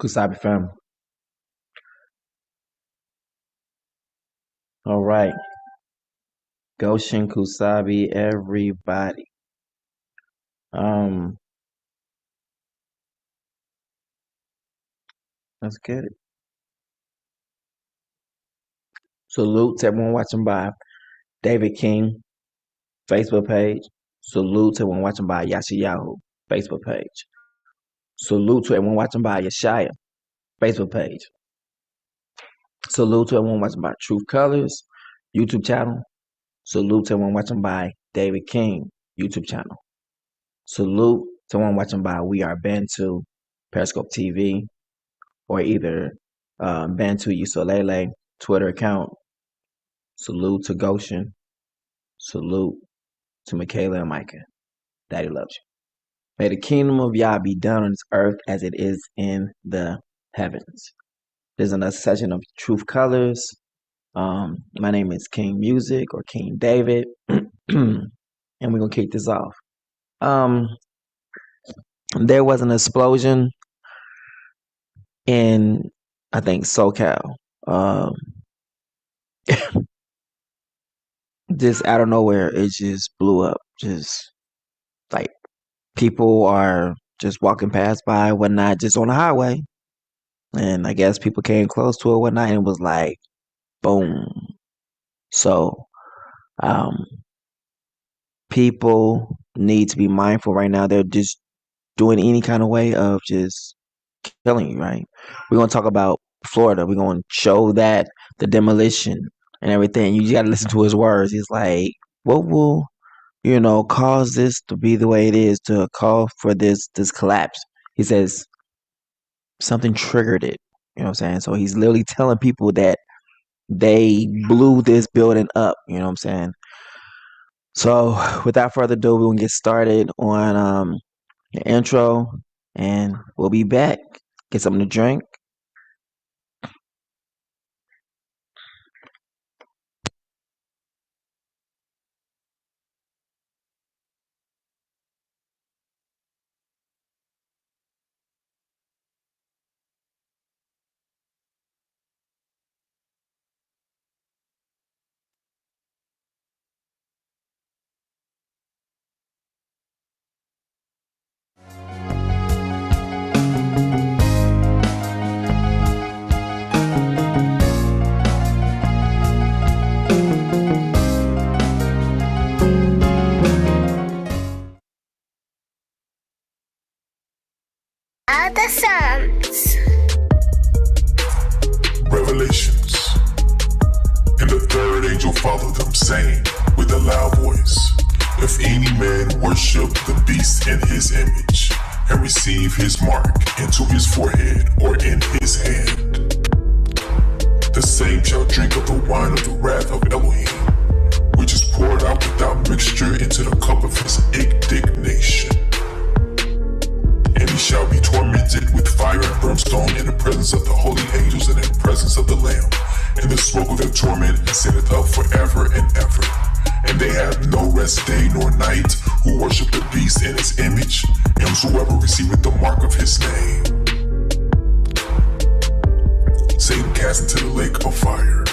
Kusabi family. All right. Goshen Kusabi, everybody. Um, let's get it. Salute to everyone watching by David King Facebook page. Salute to everyone watching by Yashayahu Facebook page. Salute to everyone watching by Yeshaya Facebook page. Salute to everyone watching by Truth Colors YouTube channel. Salute to everyone watching by David King YouTube channel. Salute to everyone watching by We Are Bantu Periscope TV or either Bantu Usolele Twitter account. Salute to Goshen. Salute to Michaela and Micah. Daddy loves you. May the kingdom of Yah be done on this earth as it is in the heavens. There's another session of Truth Colors. My name is King Music or King David. And we're going to kick this off. There was an explosion in, I think, SoCal. Just out of nowhere, it just blew up. Just like people are just walking past by whatnot, just on the highway. And I guess people came close to it whatnot, and it was like, boom. So, people need to be mindful right now. They're just doing any kind of way of just killing you, right? We're going to talk about Florida. We're going to show that the demolition and everything. You just got to listen to his words. He's like, what will, cause this to be the way it is, to call for this collapse? He says something triggered it. You know what I'm saying? So he's literally telling people that they blew this building up. You know what I'm saying? So without further ado, we're going to get started on the intro, and we'll be back. Get something to drink. Other Psalms. Revelations. And the third angel followed them, saying with a loud voice, if any man worship the beast in his image, and receive his mark into his forehead or in his hand, the same shall drink of the wine of the wrath of Elohim, which is poured out without mixture into the cup of his indignation. And he shall be tormented with fire and brimstone in the presence of the holy angels and in the presence of the Lamb. And the smoke of their torment ascendeth up forever and ever. And they have no rest day nor night who worship the beast in his image, and whosoever receiveth the mark of his name. Satan cast into the lake of fire.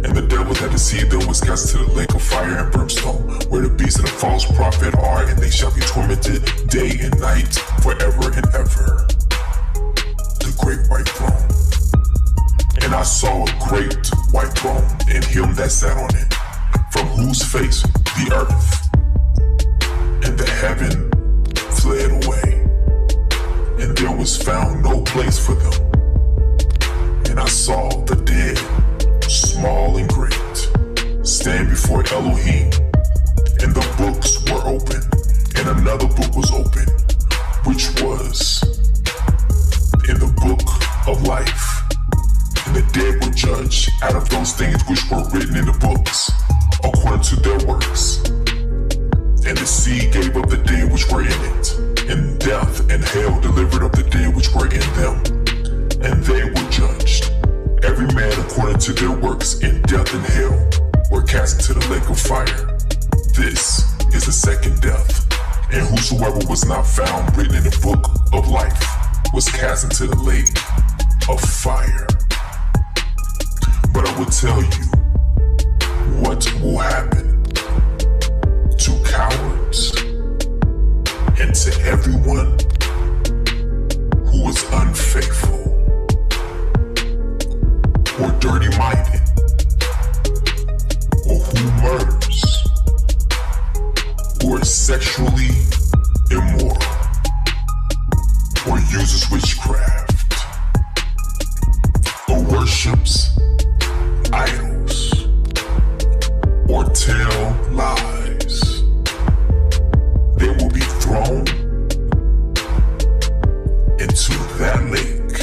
And the devil that deceived them was cast into the lake of fire and brimstone, where the beast and the false prophet are, and they shall be tormented day and night forever and ever. The great white throne. And I saw a great white throne, and him that sat on it, from whose face the earth and the heaven fled away, and there was found no place for them. And I saw the dead, small and great, stand before Elohim, and the books were open, and another book was open, which was in the book of life. And the dead were judged out of those things which were written in the books, according to their works. And the sea gave up the dead which were in it, and death and hell delivered up the dead which were in them. And they were judged, every man according to their works, and death and hell were cast into the lake of fire. This is the second death, And whosoever was not found written in the book of life was cast into the lake of fire. But I will tell you what will happen to cowards and to everyone who is unfaithful or dirty-minded or who murders or is sexually immoral or uses witchcraft or worships idols or tell lies. They will be thrown into that lake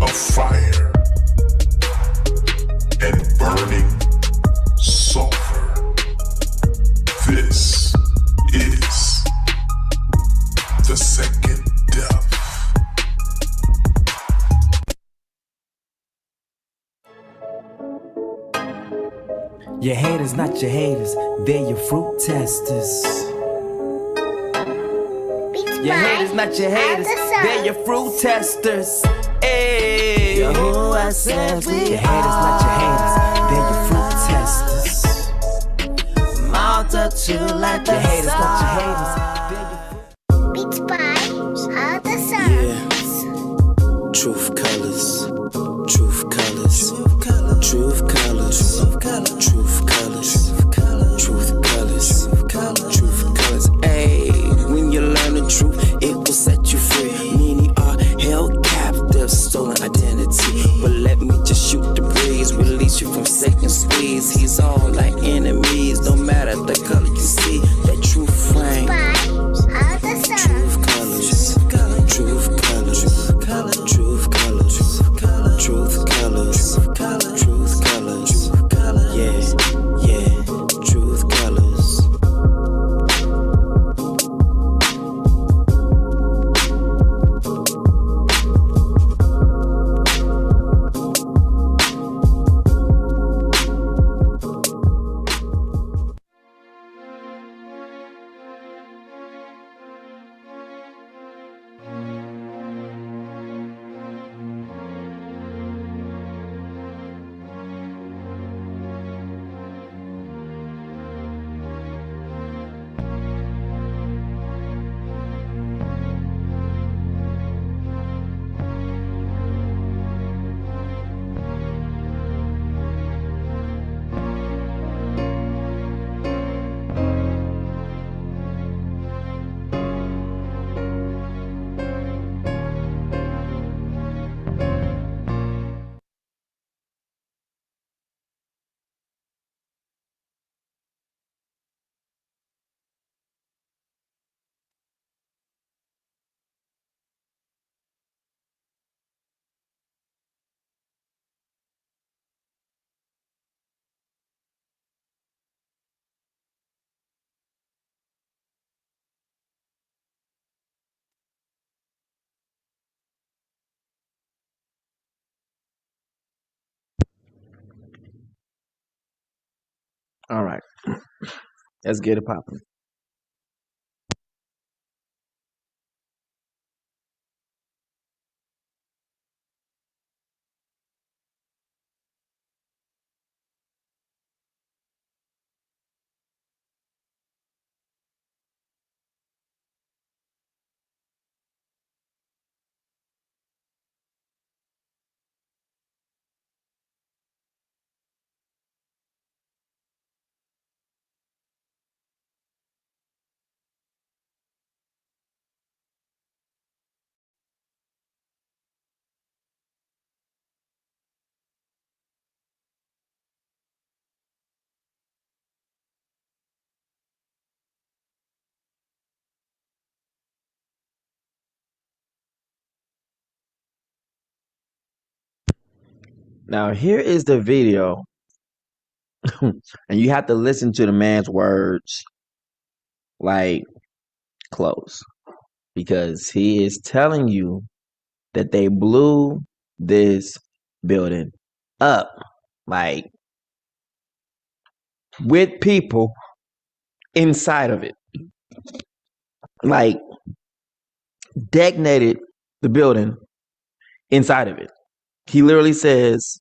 of fire and burning sulfur. This is the second death. Your haters, not your haters, they're your fruit testers. Your haters, not your haters, they're your fruit testers. Hey, who I said we your haters, not your haters, they're your fruit testers. Multitude like your haters, not your haters, they're your fruit. Beats by Other Songs. Truth colors, truth colors, truth colors, truth colors, truth colors, truth colors. Hey, when you learn the truth, it will set you free. Many are held captive, stolen identity. But let me just shoot the breeze, release you from Satan's squeeze. He's all like enemies, no matter the color you see. That truth frame. By Other Truth Songs. colors, truth colors, truth colors, truth colors, truth colors, yeah, truth colors. All right, let's get it popping. Now here is the video, and you have to listen to the man's words like close, because he is telling you that they blew this building up, like with people inside of it. like detonated the building inside of it. He literally says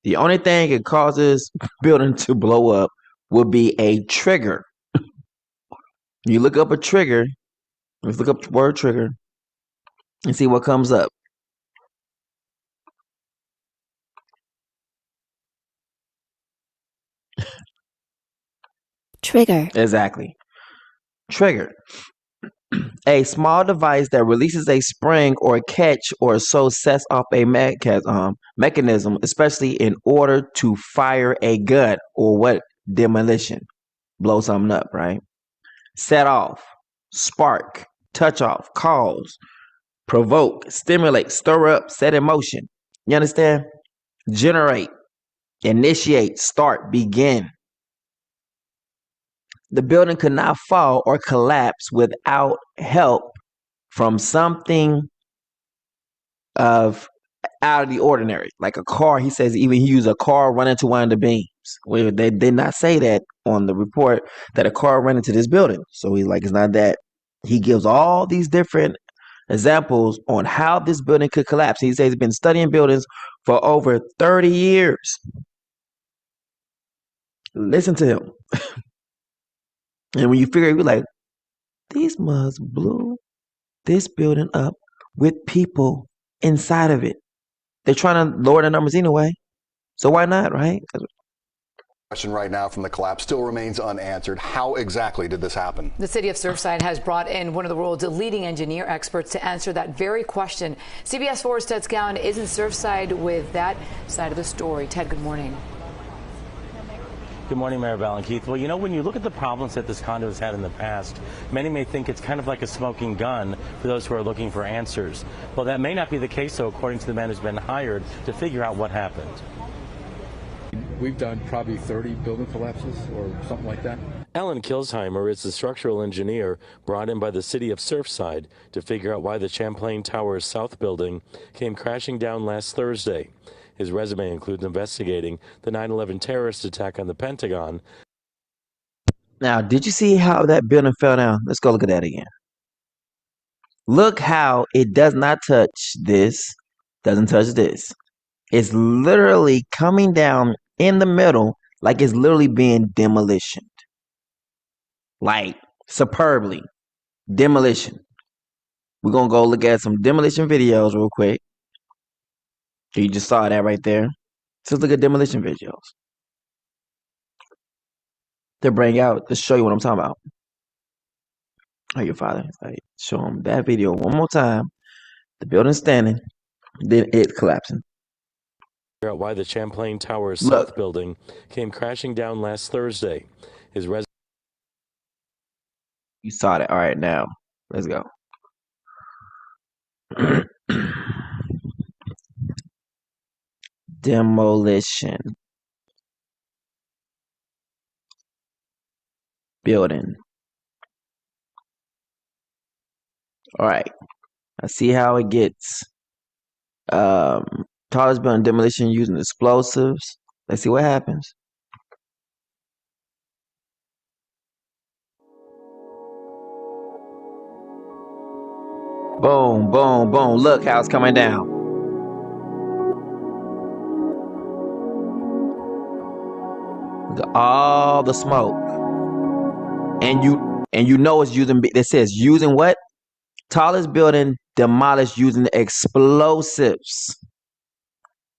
the only thing that causes building to blow up would be a trigger. You look up a trigger, let's look up the word trigger and see what comes up. Trigger. Exactly. Trigger. A small device that releases a spring or a catch or so sets off a mechanism, especially in order to fire a gun or what? Demolition. Blow something up, right? Set off, spark, touch off, cause, provoke, stimulate, stir up, set in motion. You understand? Generate, initiate, start, begin. The building could not fall or collapse without help from something of out of the ordinary, like a car. He says even he used a car run into one of the beams. Well, they did not say that on the report that a car ran into this building. So he's like, it's not that. He gives all these different examples on how this building could collapse. He says he's been studying buildings for over 30 years. Listen to him. And when you figure it, you're like, these mugs blew this building up with people inside of it. They're trying to lower the numbers anyway. So why not, right? Question right now from the collapse still remains unanswered. How exactly did this happen? The city of Surfside has brought in one of the world's leading engineer experts to answer that very question. CBS 4's Ted Scowen is in Surfside with that side of the story. Ted, good morning. Good morning, Maribel and Keith. Well, you know, when you look at the problems that this condo has had in the past, many may think it's kind of like a smoking gun for those who are looking for answers. Well, that may not be the case, though, according to the man who's been hired to figure out what happened. We've done probably 30 building collapses or something like that. Alan Kilsheimer is the structural engineer brought in by the city of Surfside to figure out why the Champlain Towers South building came crashing down last Thursday. His resume includes investigating the 9/11 terrorist attack on the Pentagon. Now, did you see how that building fell down? Let's go look at that again. Look how it does not touch this, doesn't touch this. It's literally coming down in the middle like it's literally being demolitioned. Like, superbly. Demolition. We're going to go look at some demolition videos real quick. You just saw that right there. So let's look at demolition videos. To bring out, to show you what I'm talking about. Oh, your father. Like, show him that video one more time. The building standing, then it collapsing. Figure out why the Champlain Towers Look. South building came crashing down last Thursday. His resume. You saw that. All right, now let's go. Demolition. Building. All right. I see how it gets. Tallest building demolition using explosives. Let's see what happens. Boom, boom, boom. Look how it's coming down. Look at all the smoke. And you know it's using, it says using what? Tallest building demolished using explosives.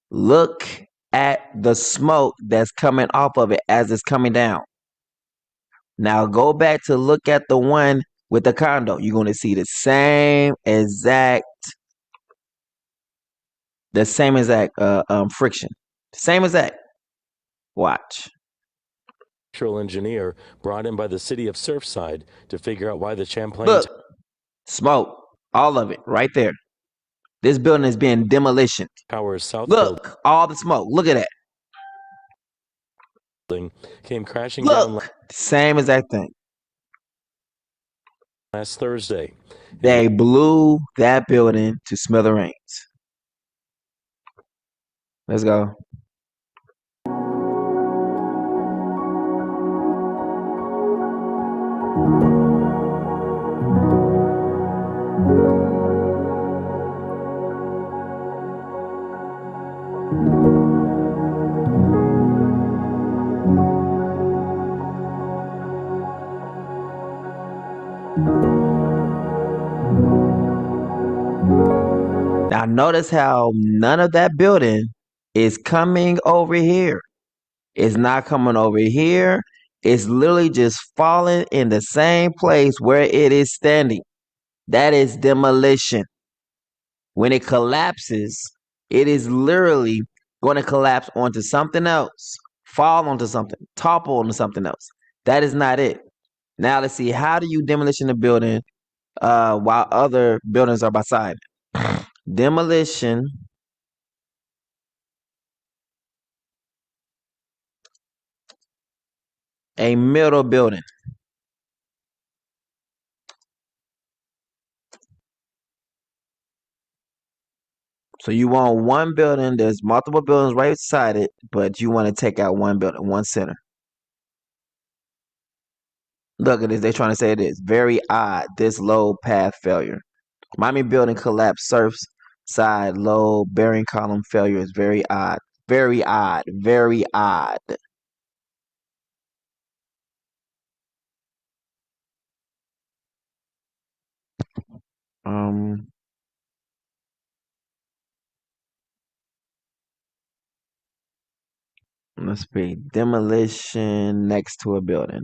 Look at the smoke that's coming off of it as it's coming down. Now go back to look at the one with the condo. You're going to see the same exact friction. Same exact. Watch. Structural engineer brought in by the city of Surfside to figure out why the Champlain Look, smoke, all of it right there. This building is being demolitioned. Towers South Look, all the smoke. Look at that. building came crashing down Look, same exact thing. last Thursday. They blew that building to smithereens. Let's go. Now notice how none of that building is coming over here. It's not coming over here. It's literally just falling in the same place where it is standing. That is demolition. When it collapses, it is literally going to collapse onto something else, fall onto something, topple onto something else. That is not it. Now let's see, how do you demolition a building while other buildings are beside it? Demolition a middle building. So you want one building, there's multiple buildings right beside it, but you want to take out one building, one center. Look at this, they're trying to say it is very odd, this low path failure. Miami building collapse, surfs side low bearing column failure is very odd. Very odd, very odd. Let's see, demolition next to a building.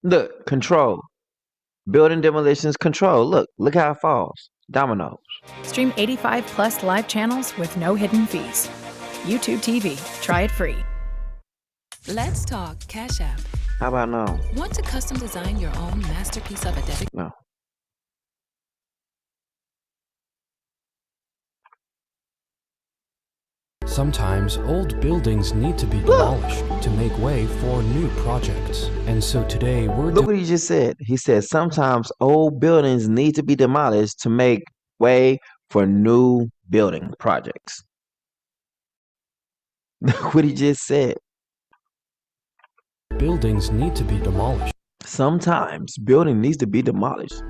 Look, control. Building demolitions control. Look how it falls. Dominoes. Stream 85 plus live channels with no hidden fees. YouTube TV. Try it free. Let's talk Cash App. How about now? Want to custom design your own masterpiece of a debit? No. Sometimes old buildings need to be demolished to make way for new projects. And so today we're... Look what he just said. He said sometimes old buildings need to be demolished to make way for new building projects. Look what he just said. Buildings need to be demolished. Sometimes building needs to be demolished.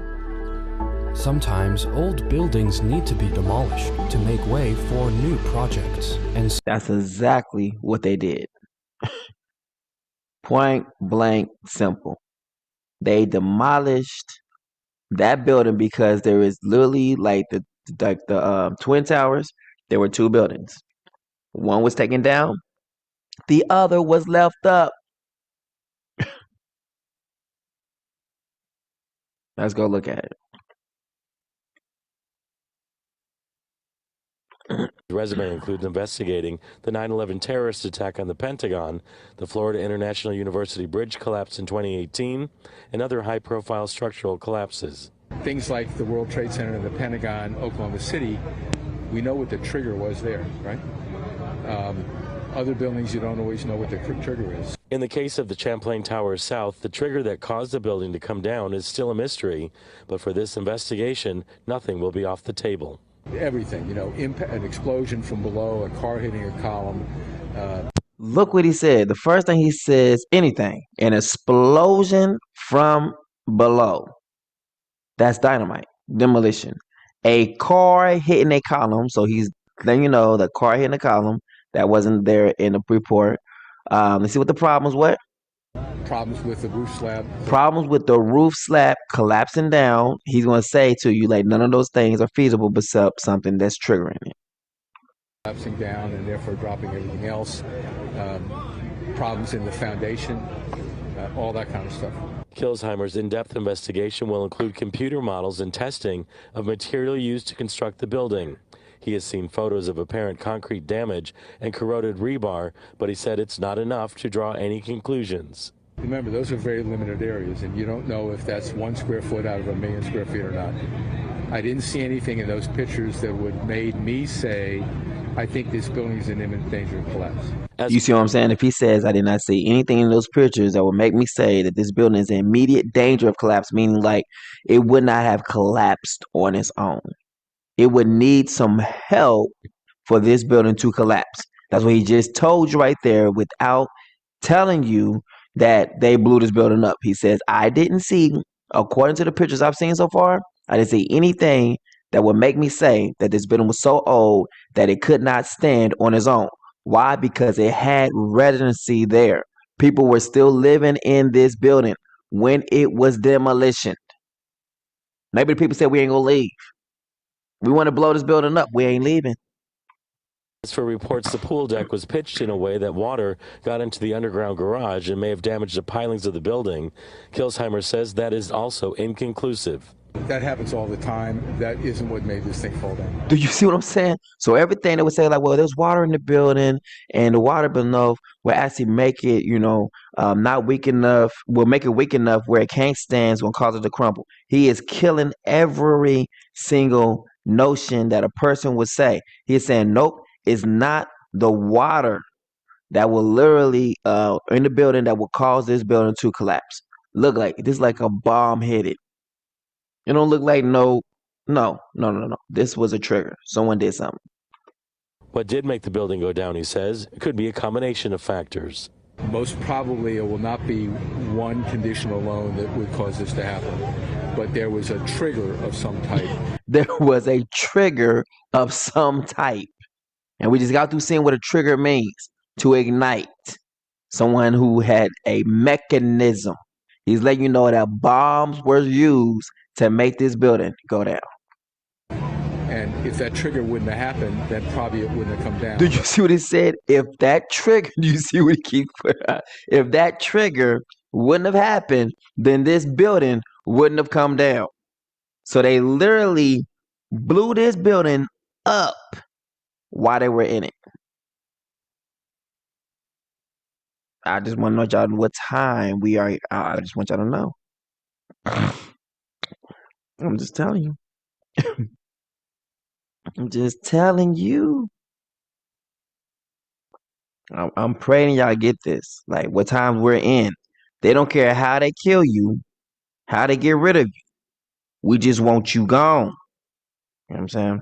Sometimes old buildings need to be demolished to make way for new projects. And that's exactly what they did. Point blank simple. They demolished that building because there is literally like the Twin Towers. There were two buildings. One was taken down. The other was left up. Let's go look at it. His resume includes investigating the 9/11 terrorist attack on the Pentagon, the Florida International University bridge collapse in 2018, and other high-profile structural collapses. Things like the World Trade Center and the Pentagon, Oklahoma City, we know what the trigger was there, right? Other buildings, you don't always know what the trigger is. In the case of the Champlain Towers South, the trigger that caused the building to come down is still a mystery, but for this investigation, nothing will be off the table. Everything, you know, an explosion from below, a car hitting a column. Look what he said. The first thing he says, anything, an explosion from below. That's dynamite, demolition. A car hitting a column, so he's letting you know the car hitting a column that wasn't there in the report. Let's see what the problems were. Problems with the roof slab. Problems with the roof slab collapsing down. He's going to say to you, like, none of those things are feasible except something that's triggering it. Collapsing down and therefore dropping everything else. Problems in the foundation, all that kind of stuff. Kilsheimer's in-depth investigation will include computer models and testing of material used to construct the building. He has seen photos of apparent concrete damage and corroded rebar, but he said it's not enough to draw any conclusions. Remember, those are very limited areas, and you don't know if that's 1 square foot out of 1 million square feet or not. I didn't see anything in those pictures that would made me say, I think this building is in imminent danger of collapse. You see what I'm saying? If he says, I did not see anything in those pictures that would make me say that this building is in immediate danger of collapse, meaning like it would not have collapsed on its own. It would need some help for this building to collapse. That's what he just told you right there without telling you that they blew this building up. He says, I didn't see, according to the pictures I've seen so far, I didn't see anything that would make me say that this building was so old that it could not stand on its own. Why? Because it had residency there. People were still living in this building when it was demolitioned. Maybe the people said, we ain't gonna leave. We want to blow this building up. We ain't leaving. As for reports, the pool deck was pitched in a way that water got into the underground garage and may have damaged the pilings of the building. Kilsheimer says that is also inconclusive. That happens all the time. That isn't what made this thing fall down. Do you see what I'm saying? So everything they would say, like, well, there's water in the building, and the water below will actually make it, not weak enough, will make it weak enough where it can't stand, it's going to cause it to crumble. He is killing every single notion that a person would say. He is saying, nope, it's not the water that will literally, in the building that will cause this building to collapse. Look like, this is like a bomb hit it. It don't look like no. This was a trigger. Someone did something. What did make the building go down, he says, could be a combination of factors. Most probably it will not be one condition alone that would cause this to happen, but there was a trigger of some type. There was a trigger of some type. And we just got through seeing what a trigger means. To ignite. Someone who had a mechanism. He's letting you know that bombs were used to make this building go down. And if that trigger wouldn't have happened, then probably it wouldn't have come down. Did you see what he said? If that trigger, you see what he keeps putting out? If that trigger wouldn't have happened, then this building wouldn't have come down. So they literally blew this building up while they were in it. I just want to know y'all what time we are. I just want y'all to know. I'm just telling you. I'm just telling you. I'm praying y'all get this. Like what time we're in. They don't care how they kill you, how they get rid of you. We just want you gone. You know what I'm saying?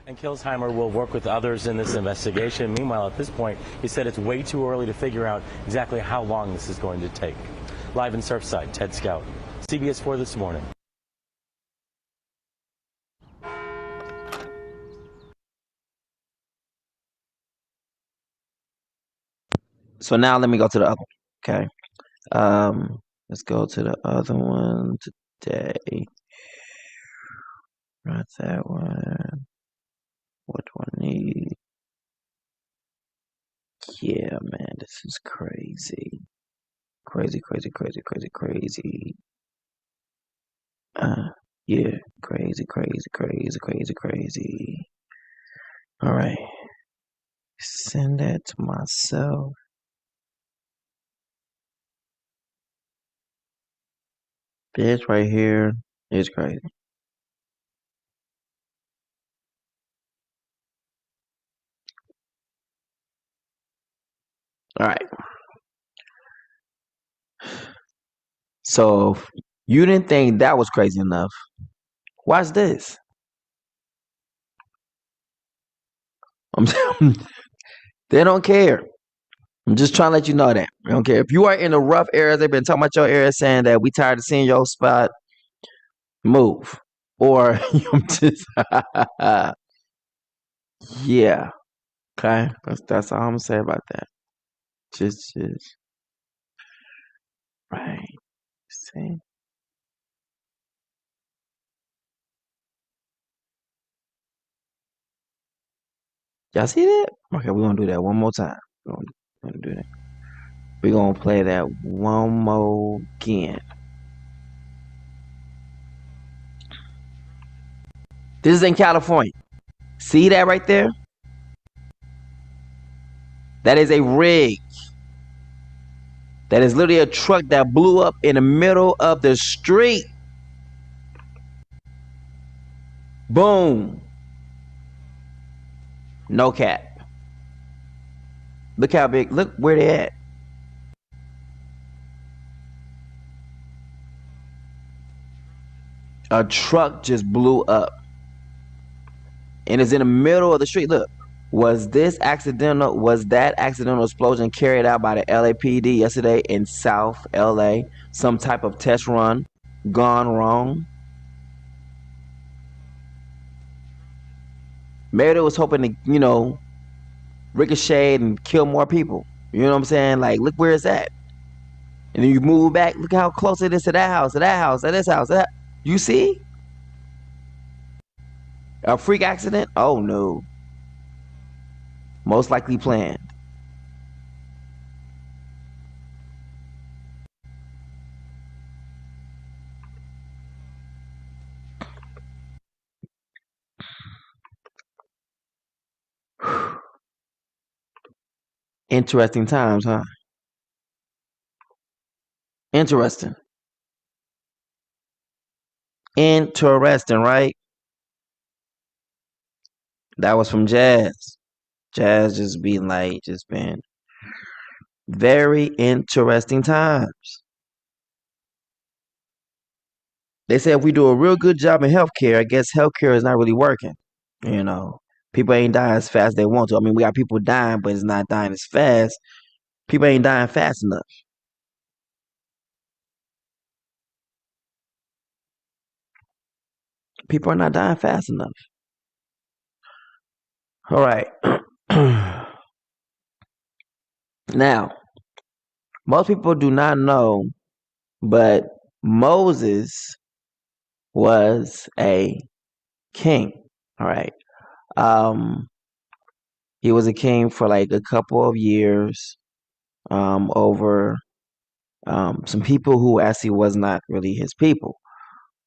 And Kilsheimer will work with others in this investigation. Meanwhile, at this point, he said it's way too early to figure out exactly how long this is going to take. Live in Surfside, Ted Scout, CBS 4 This Morning. So now let me go to the other one. Okay. Let's go to the other one today. Not that one. What do I need? Yeah, man, this is crazy. Crazy. Yeah, crazy. All right. Send that to myself. This right here is crazy. All right. So you didn't think that was crazy enough. Watch this. They don't care. I'm just trying to let you know that. They don't care. If you are in the rough areas, they've been talking about your area saying that we tired of seeing your spot, move. Or yeah. Okay. That's all I'm gonna say about that. Just right. See? Y'all see that? Okay, we're gonna do that one more time. We're gonna do that. We're gonna play that one more again. This is in California. See that right there? That is a rig. That is literally a truck that blew up in the middle of the street. Boom. No cap. Look how big. Look where they at. A truck just blew up. And it's in the middle of the street. Look. Was that accidental explosion carried out by the LAPD yesterday in South LA? Some type of test run gone wrong? Maybe they was hoping to, ricochet and kill more people. You know what I'm saying? Like, look where it's at. And then you move back. Look how close it is to that house, to that house, to this house. That. You see? A freak accident? Oh, no. Most likely planned. Interesting times, huh? Interesting. Interesting, right? That was from Jazz. Jazz just been very interesting times. They say if we do a real good job in healthcare, I guess healthcare is not really working. People ain't dying as fast as they want to. I mean, we got people dying, but it's not dying as fast. People ain't dying fast enough. People are not dying fast enough. All right. Now, most people do not know, but Moses was a king. All right. He was a king for like a couple of years over some people who actually was not really his people.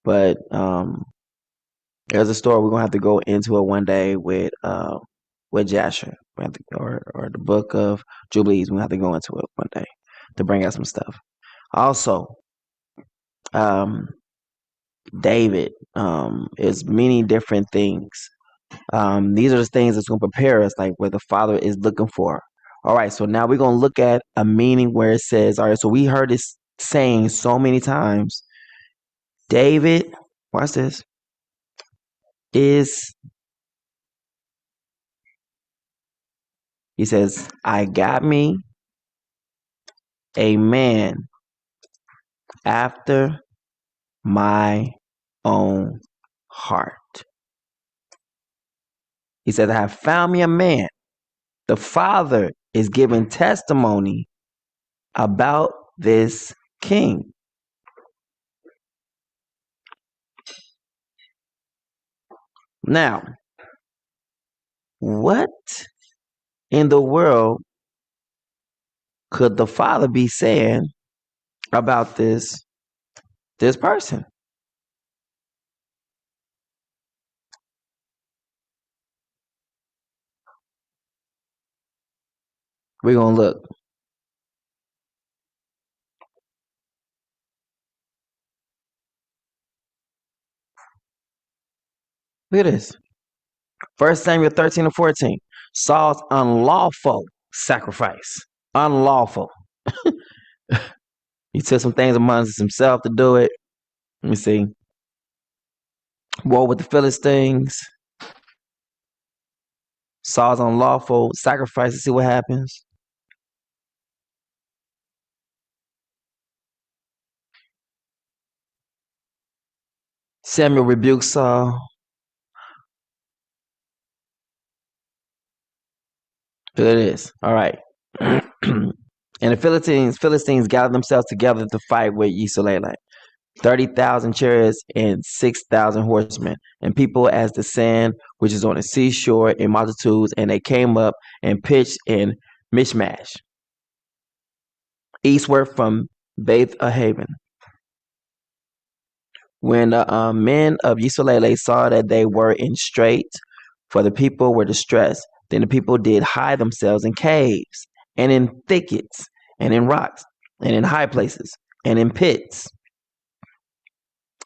But there's a story we're gonna have to go into it one day with Jasher, or the book of Jubilees. We have to go into it one day to bring out some stuff. Also, David is many different things. These are the things that's gonna prepare us, like what the Father is looking for. All right, so now we're gonna look at a meaning where it says, all right, so we heard this saying so many times. David, watch this, he says, I got me a man after my own heart. He said, I have found me a man. The Father is giving testimony about this king. Now, what in the world could the Father be saying about this person? We're going to look. Look at this. 1 Samuel 13 and 14. Saul's unlawful sacrifice. Unlawful. He took some things amongst himself to do it. Let me see. War with the Philistines. Saul's unlawful sacrifice. Let's see what happens. Samuel rebukes Saul. There it is. All right. And the Philistines gathered themselves together to fight with Yisrael. 30,000 chariots and 6,000 horsemen, and people as the sand which is on the seashore in multitudes, and they came up and pitched in Michmash, eastward from Beth Haven. When the men of Yisrael saw that they were in straits, for the people were distressed, then the people did hide themselves in caves, and in thickets, and in rocks, and in high places, and in pits.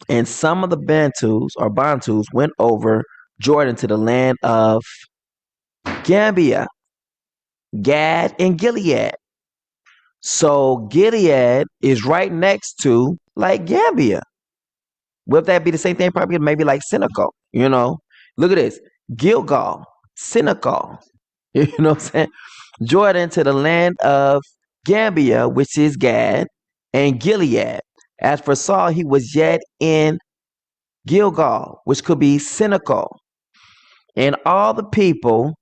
And some of the Bantus went over Jordan to the land of Gambia, Gad, and Gilead. So Gilead is right next to like Gambia. Would that be the same thing? Probably maybe like Senegal, you know? Look at this. Gilgal, Senegal. You know what I'm saying? Jordan to the land of Gambia, which is Gad, and Gilead. As for Saul, he was yet in Gilgal, which could be Senegal. And all the people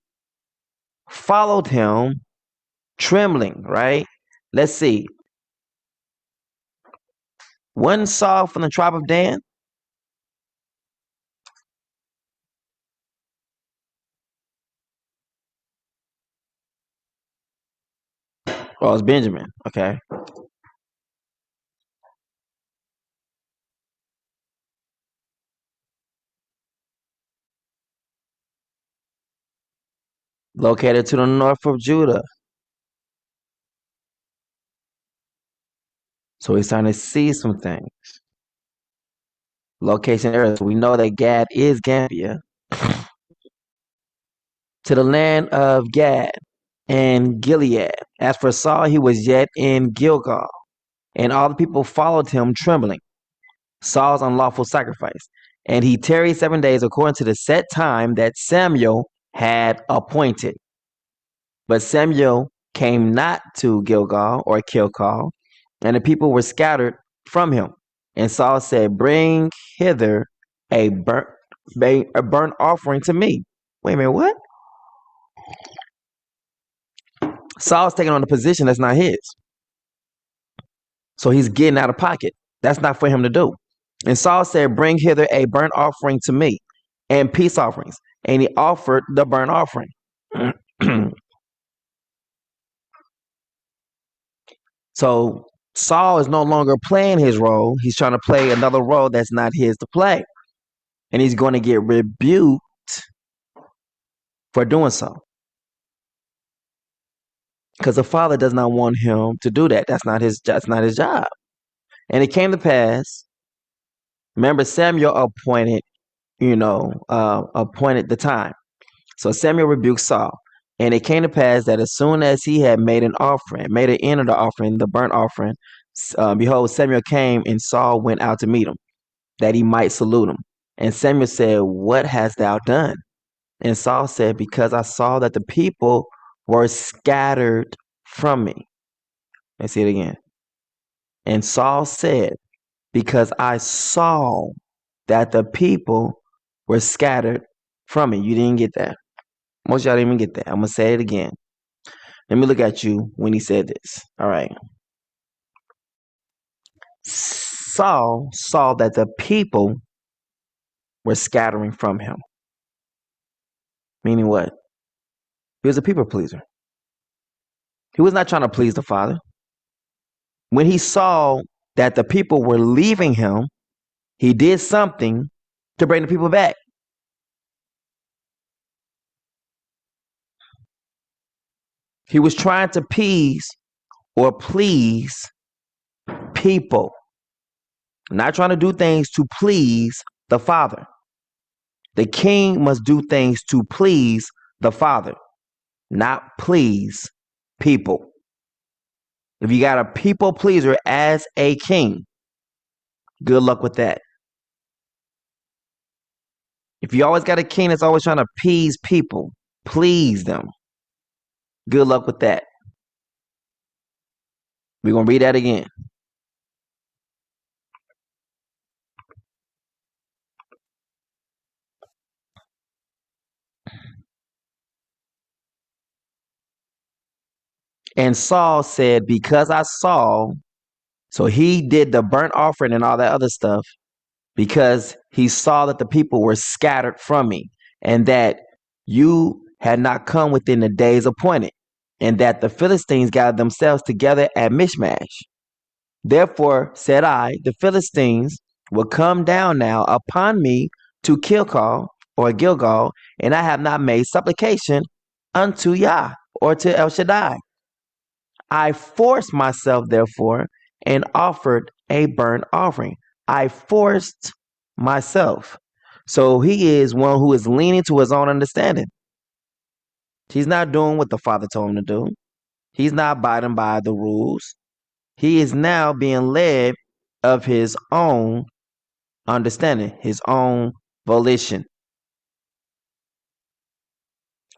followed him trembling, right? Let's see. One Saul from the tribe of Dan. Oh, it's Benjamin. Okay. Located to the north of Judah. So he's starting to see some things. Location area. So we know that Gad is Gambia. To the land of Gad and Gilead. As for Saul, he was yet in Gilgal, and all the people followed him trembling. Saul's unlawful sacrifice. And he tarried 7 days according to the set time that Samuel had appointed. But Samuel came not to Gilgal or Kilgal, and the people were scattered from him. And Saul said, bring hither a burnt offering to me. Wait a minute, what? Saul's taking on a position that's not his. So he's getting out of pocket. That's not for him to do. And Saul said, bring hither a burnt offering to me and peace offerings. And he offered the burnt offering. So Saul is no longer playing his role. He's trying to play another role that's not his to play. And he's going to get rebuked for doing so. Because the father does not want him to do that. That's not his job. And it came to pass, remember Samuel appointed the time. So Samuel rebuked Saul. And it came to pass that as soon as he had made an end of the offering, the burnt offering, behold, Samuel came, and Saul went out to meet him, that he might salute him. And Samuel said, what hast thou done? And Saul said, because I saw that the people were scattered from me. Let's see it again. And Saul said, because I saw that the people were scattered from me. You didn't get that. Most of y'all didn't even get that. I'm going to say it again. Let me look at you when he said this. All right. Saul saw that the people were scattering from him. Meaning what? He was a people pleaser. He was not trying to please the Father. When he saw that the people were leaving him, he did something to bring the people back. He was trying to please people, not trying to do things to please the Father. The king must do things to please the Father, not please people. If you got a people pleaser as a king, good luck with that. If you always got a king that's always trying to appease people, please them, good luck with that. We're going to read that again. And Saul said, because I saw, so he did the burnt offering and all that other stuff, because he saw that the people were scattered from me, and that you had not come within the days appointed, and that the Philistines gathered themselves together at Michmash. Therefore said I, the Philistines will come down now upon me to Gilgal, and I have not made supplication unto Yah or to El Shaddai. I forced myself, therefore, and offered a burnt offering. I forced myself. So he is one who is leaning to his own understanding. He's not doing what the Father told him to do. He's not abiding by the rules. He is now being led of his own understanding, his own volition.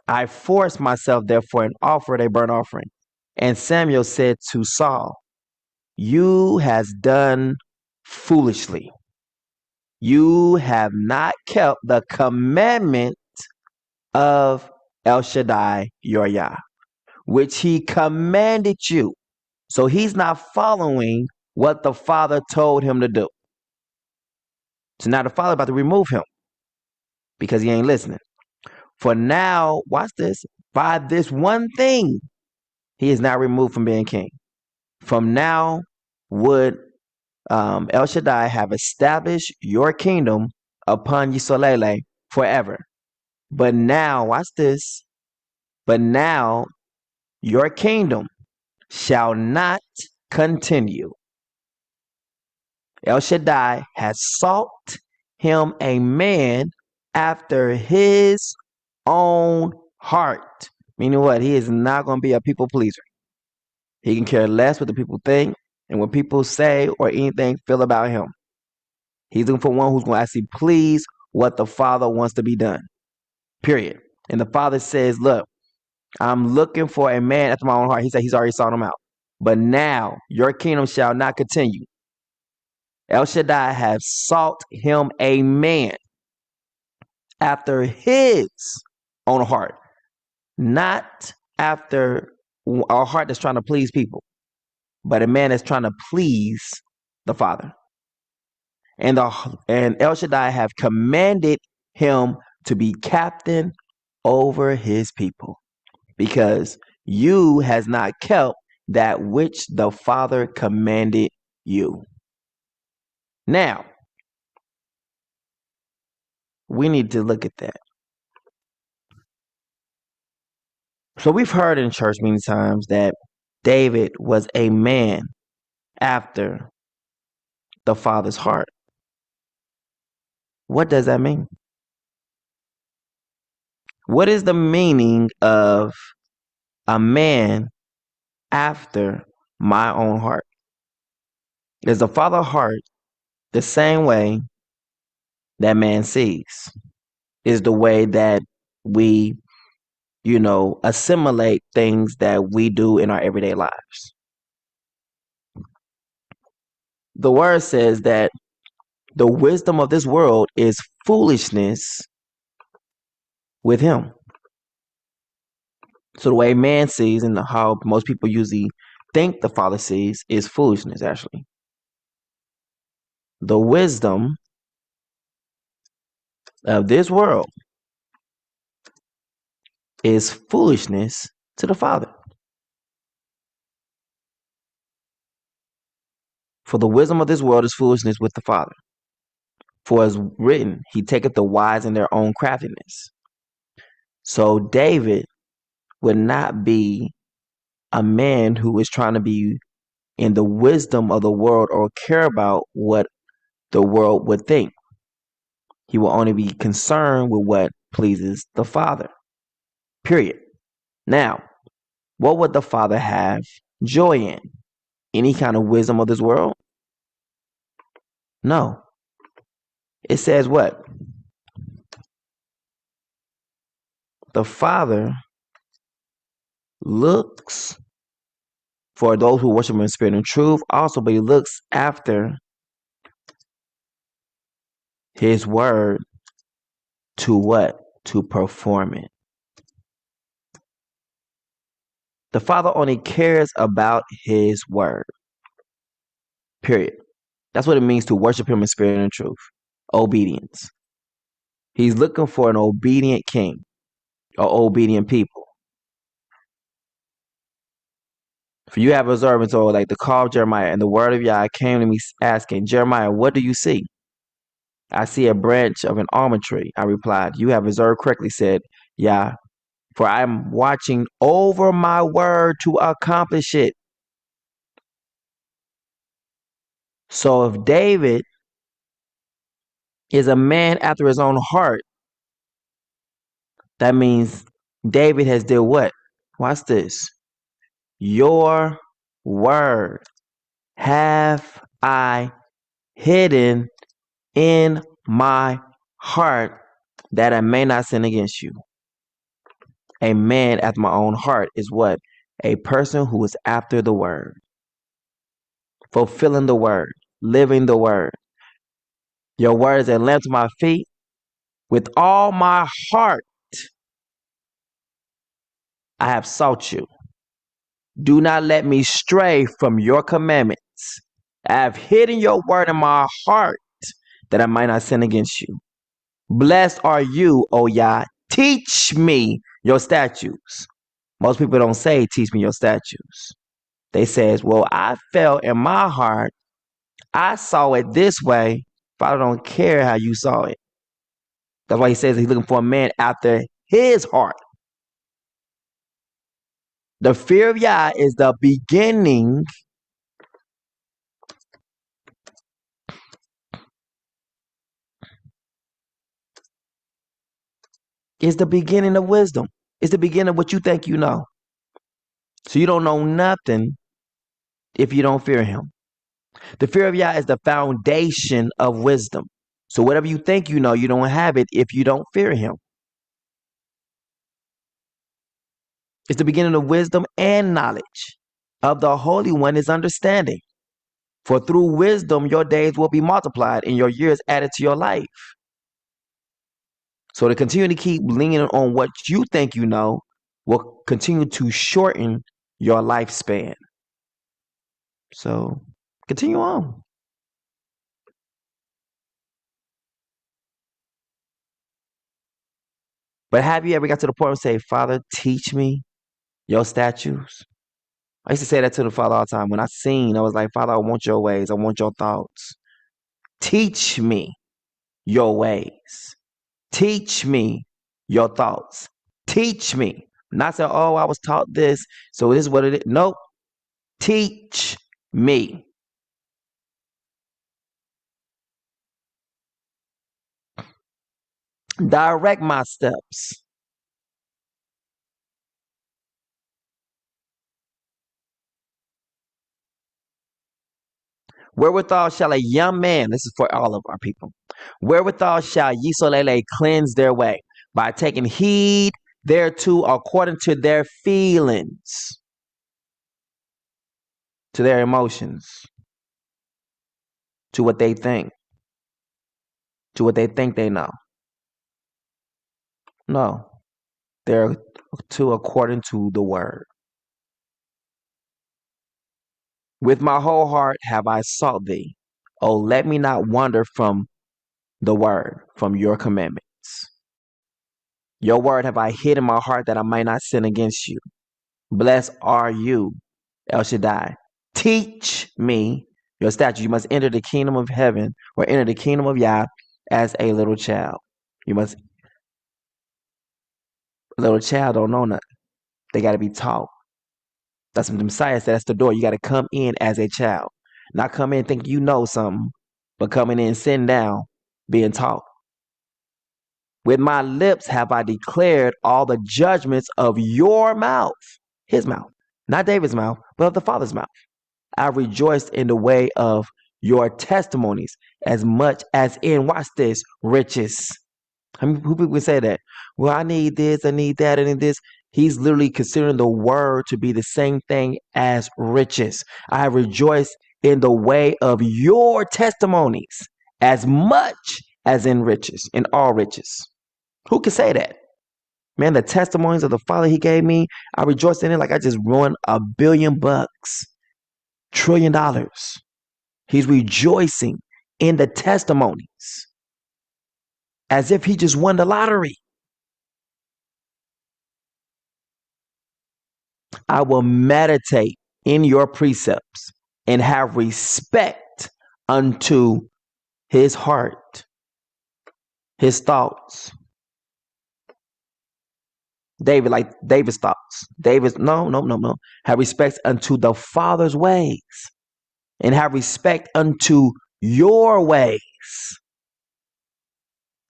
I forced myself, therefore, and offered a burnt offering. And Samuel said to Saul, you has done foolishly. You have not kept the commandment of El Shaddai, your Yah, which he commanded you. So he's not following what the Father told him to do. So now the Father about to remove him because he ain't listening. For now, watch this, by this one thing, he is now removed from being king. From now would El Shaddai have established your kingdom upon Yisrael forever. But now, watch this, but now your kingdom shall not continue. El Shaddai has sought him a man after his own heart. Meaning what? He is not going to be a people pleaser. He can care less what the people think and what people say or anything feel about him. He's looking for one who's going to actually please what the Father wants to be done. Period. And the Father says, look, I'm looking for a man after my own heart. He said he's already sought him out. But now your kingdom shall not continue. El Shaddai has sought him a man after his own heart, not after a heart that's trying to please people, but a man that's trying to please the Father. And El Shaddai have commanded him to be captain over his people, because you has not kept that which the Father commanded you. Now, we need to look at that. So we've heard in church many times that David was a man after the Father's heart. What does that mean? What is the meaning of a man after my own heart? Is the Father's heart the same way that man sees? Is the way that we, assimilate things that we do in our everyday lives? The word says that the wisdom of this world is foolishness with him. So the way man sees and how most people usually think the Father sees is foolishness, actually. The wisdom of this world is foolishness to the Father. For the wisdom of this world is foolishness with the Father. For as written, he taketh the wise in their own craftiness. So David would not be a man who is trying to be in the wisdom of the world or care about what the world would think. He will only be concerned with what pleases the Father. Period. Now, what would the Father have joy in? Any kind of wisdom of this world? No. It says what? The Father looks for those who worship him in spirit and truth also, but he looks after his word to what? To perform it. The Father only cares about his word. Period. That's what it means to worship him in spirit and truth. Obedience. He's looking for an obedient king or obedient people. For you have observed and told, like the call of Jeremiah, and the word of Yah came to me asking, Jeremiah, what do you see? I see a branch of an almond tree. I replied, you have observed correctly, said Yah, for I am watching over my word to accomplish it. So if David is a man after his own heart. That means David has did what? Watch this. Your word have I hidden in my heart that I may not sin against you. A man after my own heart is what? A person who is after the word, fulfilling the word, living the word. Your word is a lamp to my feet. With all my heart, I have sought you. Do not let me stray from your commandments. I have hidden your word in my heart that I might not sin against you. Blessed are you, O Yah. Teach me your statutes. Most people don't say, teach me your statutes. They say, well, I felt in my heart, I saw it this way, but I don't care how you saw it. That's why he says he's looking for a man after his heart. The fear of Yah is the beginning of wisdom. It's the beginning of what you think you know. So you don't know nothing if you don't fear him. The fear of Yah is the foundation of wisdom. So whatever you think you know, you don't have it if you don't fear him. It's the beginning of wisdom and knowledge. Of the Holy One is understanding. For through wisdom your days will be multiplied and your years added to your life. So to continue to keep leaning on what you think you know will continue to shorten your lifespan. So continue on. But have you ever got to the point where you say, Father, teach me your statutes? I used to say that to the Father all the time. When I was like, Father, I want your ways. I want your thoughts. Teach me your ways. Teach me your thoughts. Teach me. Not say, oh, I was taught this, so this is what it is. Nope. Teach me. Direct my steps. Wherewithal shall a young man, this is for all of our people, wherewithal shall Yisolele cleanse their way by taking heed thereto according to their feelings, to their emotions, to what they think, to what they think they know. No, they're to according to the word. With my whole heart have I sought thee. Oh, let me not wander from the word, from your commandments. Your word have I hid in my heart that I might not sin against you. Blessed are you, El Shaddai. Teach me your statutes. You must enter the kingdom of heaven or enter the kingdom of Yah as a little child. A little child don't know nothing. They got to be taught. That's what the Messiah said. That's the door. You got to come in as a child. Not come in thinking you know something, but coming in sitting down, being taught. With my lips have I declared all the judgments of your mouth, his mouth, not David's mouth, but of the Father's mouth. I rejoiced in the way of your testimonies as much as in, watch this, riches. Who people say that? Well, I need this, I need that, I need this. He's literally considering the word to be the same thing as riches. I rejoice in the way of your testimonies as much as in riches, in all riches. Who can say that? Man, the testimonies of the Father he gave me, I rejoice in it like I just won $1 billion, $1 trillion. He's rejoicing in the testimonies as if he just won the lottery. I will meditate in your precepts and have respect unto his heart, his thoughts. David's thoughts. No. Have respect unto the Father's ways and have respect unto your ways.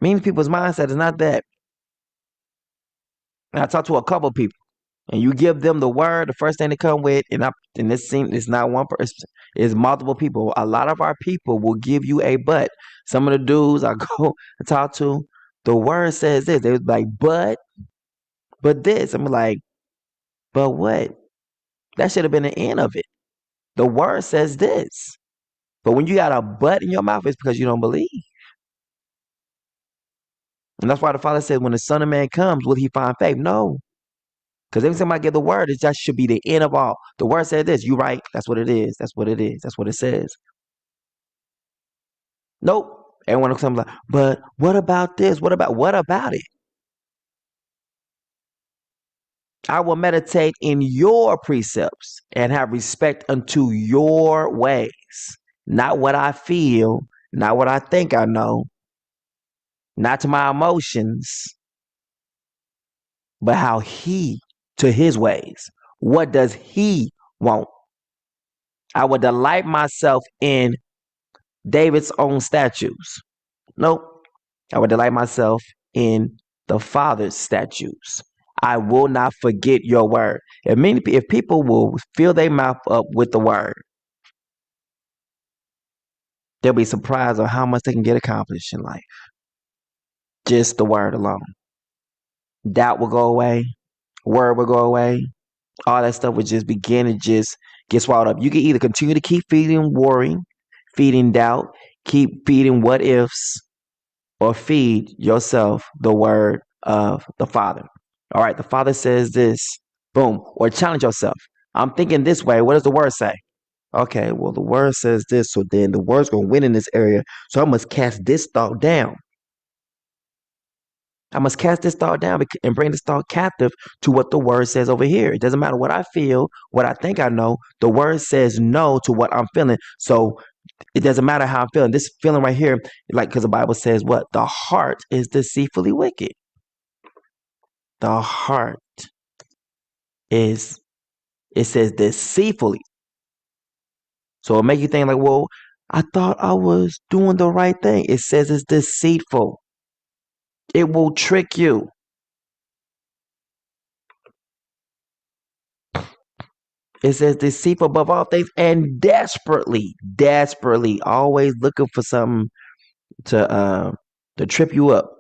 Many people's mindset is not that. And I talked to a couple people, and you give them the word, the first thing they come with, and this seems it's not one person, it's multiple people. A lot of our people will give you a but. Some of the dudes I go and talk to, the word says this. They was like, but this. I'm like, but what? That should have been the end of it. The word says this. But when you got a but in your mouth, it's because you don't believe. And that's why the Father said, when the Son of Man comes, will he find faith? No. Because every time I give the word, it just should be the end of all. The word said this. You right. That's what it is. That's what it is. That's what it says. Nope. Everyone comes like, but what about this? What about it? I will meditate in your precepts and have respect unto your ways. Not what I feel, not what I think I know, not to my emotions, but how he, to his ways. What does he want? I will delight myself in David's own statutes. Nope. I will delight myself in the Father's statutes. I will not forget your word. If people will fill their mouth up with the word, they'll be surprised on how much they can get accomplished in life. Just the word alone. Doubt will go away. Word will go away. All that stuff will just begin to just get swallowed up. You can either continue to keep feeding worry, feeding doubt, keep feeding what ifs, or feed yourself the word of the Father. All right, the Father says this, boom, or challenge yourself. I'm thinking this way. What does the word say? Okay, well, the word says this, so then the word's going to win in this area. So I must cast this thought down. I must cast this thought down and bring this thought captive to what the word says over here. It doesn't matter what I feel, what I think I know. The word says no to what I'm feeling. So it doesn't matter how I'm feeling. This feeling right here, like, because the Bible says what? The heart is deceitfully wicked. The heart is, it says deceitfully. So it'll make you think like, well, I thought I was doing the right thing. It says it's deceitful. It will trick you. It says deceitful above all things and desperately, always looking for something to trip you up.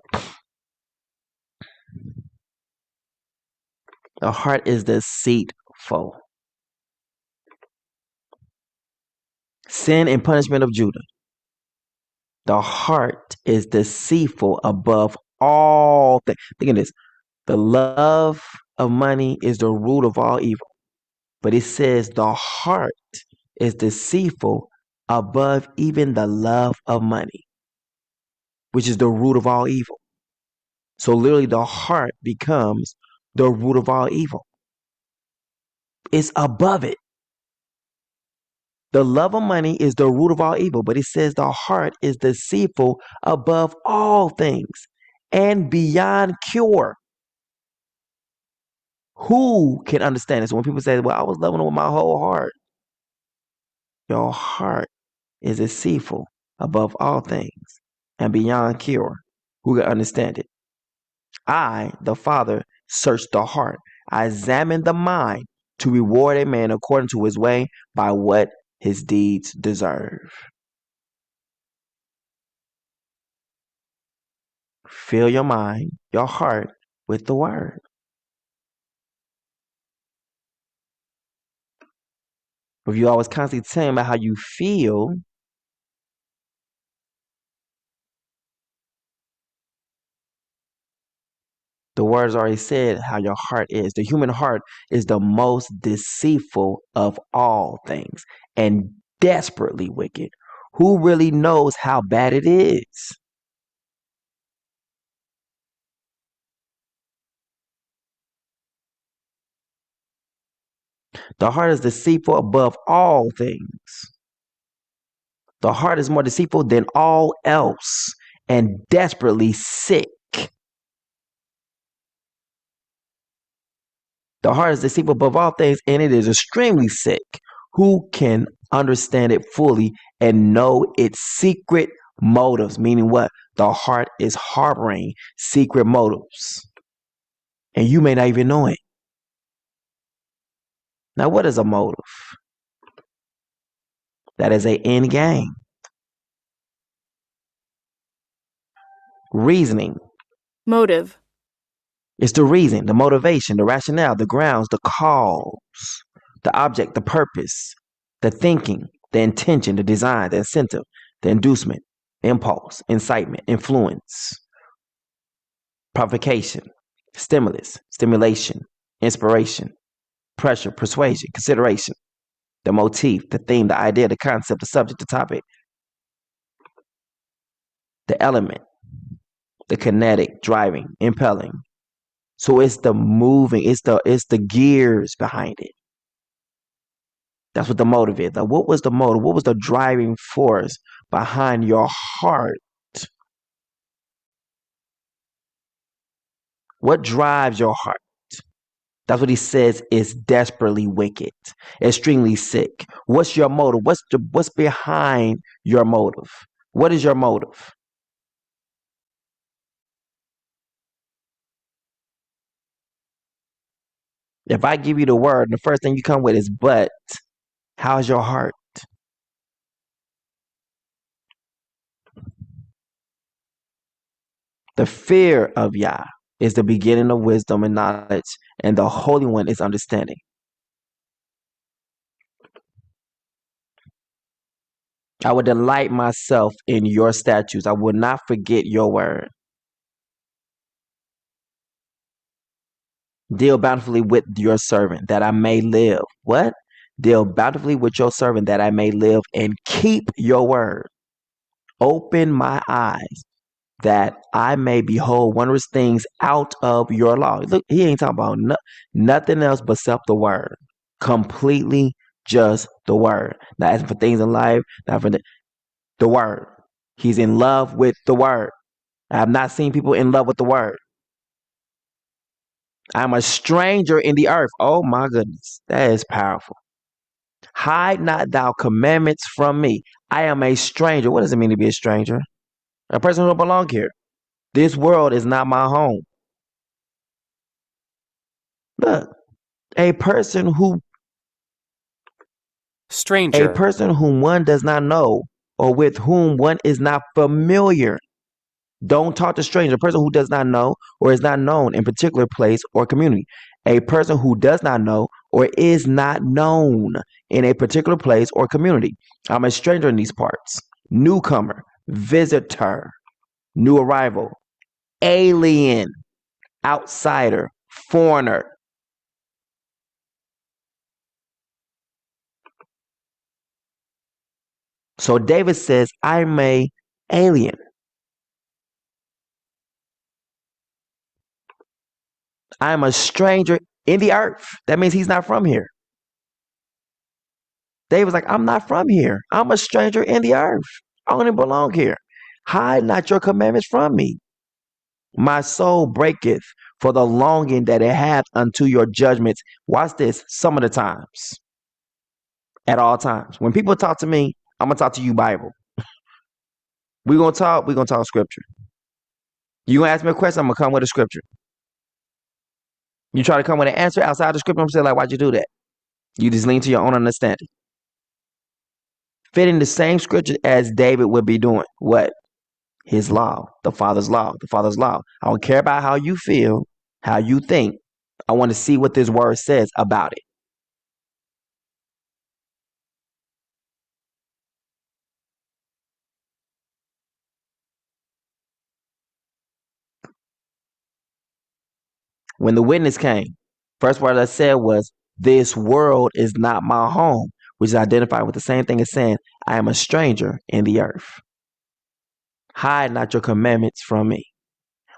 The heart is deceitful. Sin and punishment of Judah. The heart is deceitful above all things. Think of this. The love of money is the root of all evil. But it says the heart is deceitful above even the love of money, which is the root of all evil. So literally the heart becomes the root of all evil. It's above it. The love of money is the root of all evil, but it says the heart is deceitful above all things and beyond cure. Who can understand this? When people say, well, I was loving it with my whole heart. Your heart is deceitful above all things and beyond cure. Who can understand it? I, the Father, search the heart. I examine the mind to reward a man according to his way by what his deeds deserve. Fill your mind, your heart with the word. If you always constantly telling about how you feel, the words already said how your heart is. The human heart is the most deceitful of all things and desperately wicked. Who really knows how bad it is? The heart is deceitful above all things. The heart is more deceitful than all else and desperately sick. The heart is deceitful above all things, and it is extremely sick. Who can understand it fully and know its secret Motives, meaning what? The heart is harboring secret motives. And you may not even know it. Now, what is a motive? That is an end game. Reasoning. Motive. It's the reason, the motivation, the rationale, the grounds, the cause, the object, the purpose, the thinking, the intention, the design, the incentive, the inducement, impulse, incitement, influence, provocation, stimulus, stimulation, inspiration, pressure, persuasion, consideration, the motif, the theme, the idea, the concept, the subject, the topic, the element, the kinetic, driving, impelling. So it's the moving, it's the gears behind it. That's what the motive is. Like, what was the motive? What was the driving force behind your heart? What drives your heart? That's what he says is desperately wicked, extremely sick. What's your motive? What's behind your motive? What is your motive? If I give you the word, the first thing you come with is but. How's your heart? The fear of Yah is the beginning of wisdom and knowledge, and the Holy One is understanding. I would delight myself in your statutes. I will not forget your word. Deal bountifully with your servant that I may live. What? Deal bountifully with your servant that I may live and keep your word. Open my eyes that I may behold wondrous things out of your law. Look, he ain't talking about nothing else but except the word. Completely just the word. Not asking for things in life, not for the word. He's in love with the word. I have not seen people in love with the word. I'm a stranger in the earth. Oh my goodness. That is powerful. Hide not thou commandments from me. I am a stranger. What does it mean to be a stranger? A person who don't belong here. This world is not my home. Look, a person whom one does not know or with whom one is not familiar. Don't talk to strangers. A person who does not know or is not known in particular place or community. A person who does not know or is not known in a particular place or community. I'm a stranger in these parts. Newcomer, visitor, new arrival, alien, outsider, foreigner. So David says, I'm a alien. I'm a stranger in the earth. That means he's not from here. David's like, I'm not from here. I'm a stranger in the earth. I don't even belong here. Hide not your commandments from me. My soul breaketh for the longing that it hath unto your judgments. Watch this, some of the times. At all times. When people talk to me, I'm going to talk to you Bible. We're going to talk scripture. You going to ask me a question, I'm going to come with a scripture. You try to come with an answer outside the scripture, I'm saying, like, why'd you do that? You just lean to your own understanding. Fitting the same scripture as David would be doing. What? His law, the Father's law, the Father's law. I don't care about how you feel, how you think. I want to see what this word says about it. When the witness came, first word I said was, this world is not my home, which is identified with the same thing as saying, I am a stranger in the earth. Hide not your commandments from me.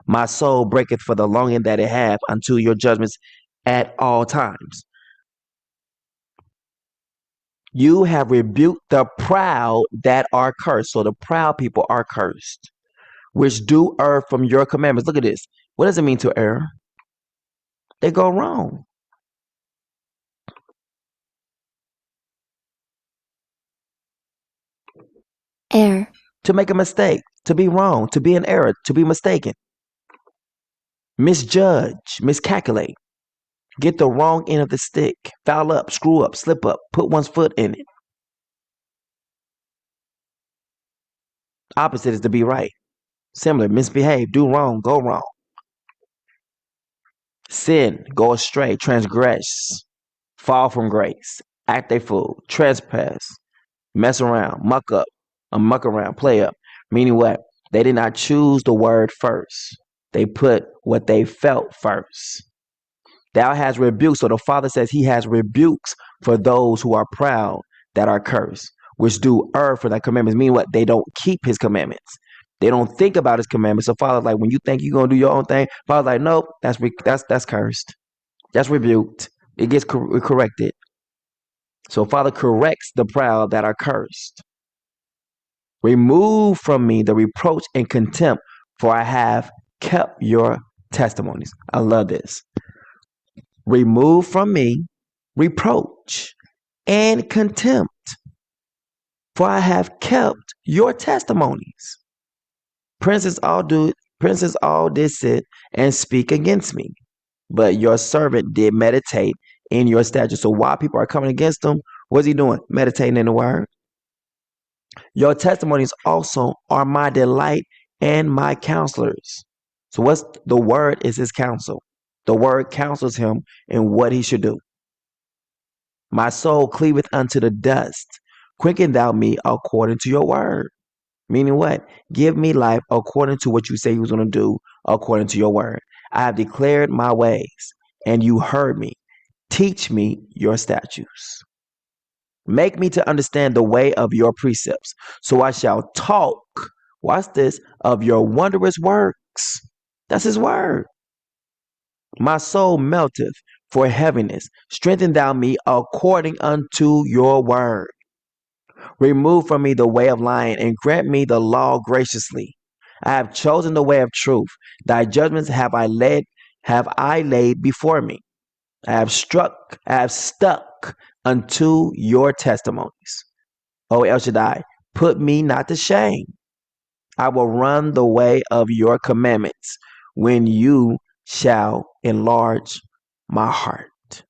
My soul breaketh for the longing that it hath unto your judgments at all times. You have rebuked the proud that are cursed. So the proud people are cursed, which do err from your commandments. Look at this. What does it mean to err? They go wrong. Err. to make a mistake, to be wrong, to be in error, to be mistaken, misjudge, miscalculate, get the wrong end of the stick, foul up, screw up, slip up, put one's foot in it. Opposite is to be right. Similar, misbehave, do wrong, go wrong. Sin, go astray, transgress, fall from grace, act a fool, trespass, mess around, muck up, muck around, play up. Meaning what? They did not choose the word first. They put what they felt first. Thou hast rebuked. So the Father says he has rebukes for those who are proud that are cursed, which do err for thy commandments. Meaning what? They don't keep his commandments. They don't think about his commandments. So Father's like, when you think you're gonna do your own thing, Father's like, nope, that's cursed. That's rebuked. It gets corrected. So Father corrects the proud that are cursed. Remove from me the reproach and contempt, for I have kept your testimonies. I love this. Remove from me reproach and contempt, for I have kept your testimonies. Princes all did sit and speak against me, but your servant did meditate in your statutes. So while people are coming against him, what's he doing? Meditating in the word. Your testimonies also are my delight and my counselors. So what's the word is his counsel. The word counsels him in what he should do. My soul cleaveth unto the dust. Quicken thou me according to your word. Meaning what? Give me life according to what you say you was going to do, according to your word. I have declared my ways, and you heard me. Teach me your statutes. Make me to understand the way of your precepts, so I shall talk, watch this, of your wondrous works. That's his word. My soul melteth for heaviness. Strengthen thou me according unto your word. Remove from me the way of lying, and grant me the law graciously. I have chosen the way of truth. Thy judgments have I laid before me. I have stuck unto your testimonies. O El Shaddai, put me not to shame. I will run the way of your commandments when you shall enlarge my heart.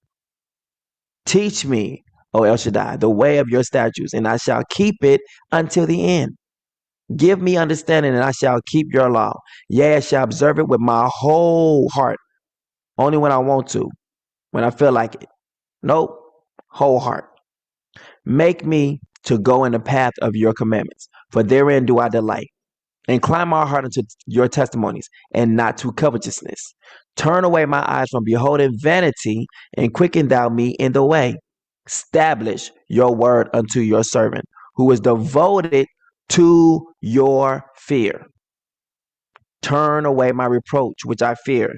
Teach me, O El Shaddai, the way of your statutes, and I shall keep it until the end. Give me understanding, and I shall keep your law. Yea, I shall observe it with my whole heart. Only when I want to, when I feel like it. Nope, whole heart. Make me to go in the path of your commandments, for therein do I delight. Incline my heart unto your testimonies, and not to covetousness. Turn away my eyes from beholding vanity, and quicken thou me in the way. Establish your word unto your servant, who is devoted to your fear. Turn away my reproach, which I fear,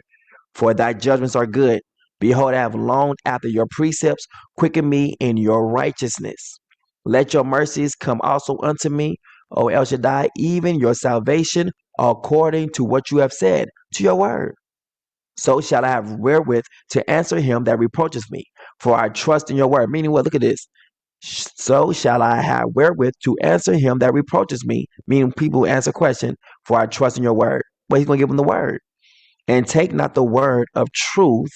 for thy judgments are good. Behold, I have longed after your precepts. Quicken me in your righteousness. Let your mercies come also unto me, O El Shaddai, even your salvation, according to what you have said, to your word. So shall I have wherewith to answer him that reproacheth me, for I trust in your word. Meaning, well, look at this. So shall I have wherewith to answer him that reproaches me. Meaning, people answer question, for I trust in your word. Well, he's going to give them the word. And take not the word of truth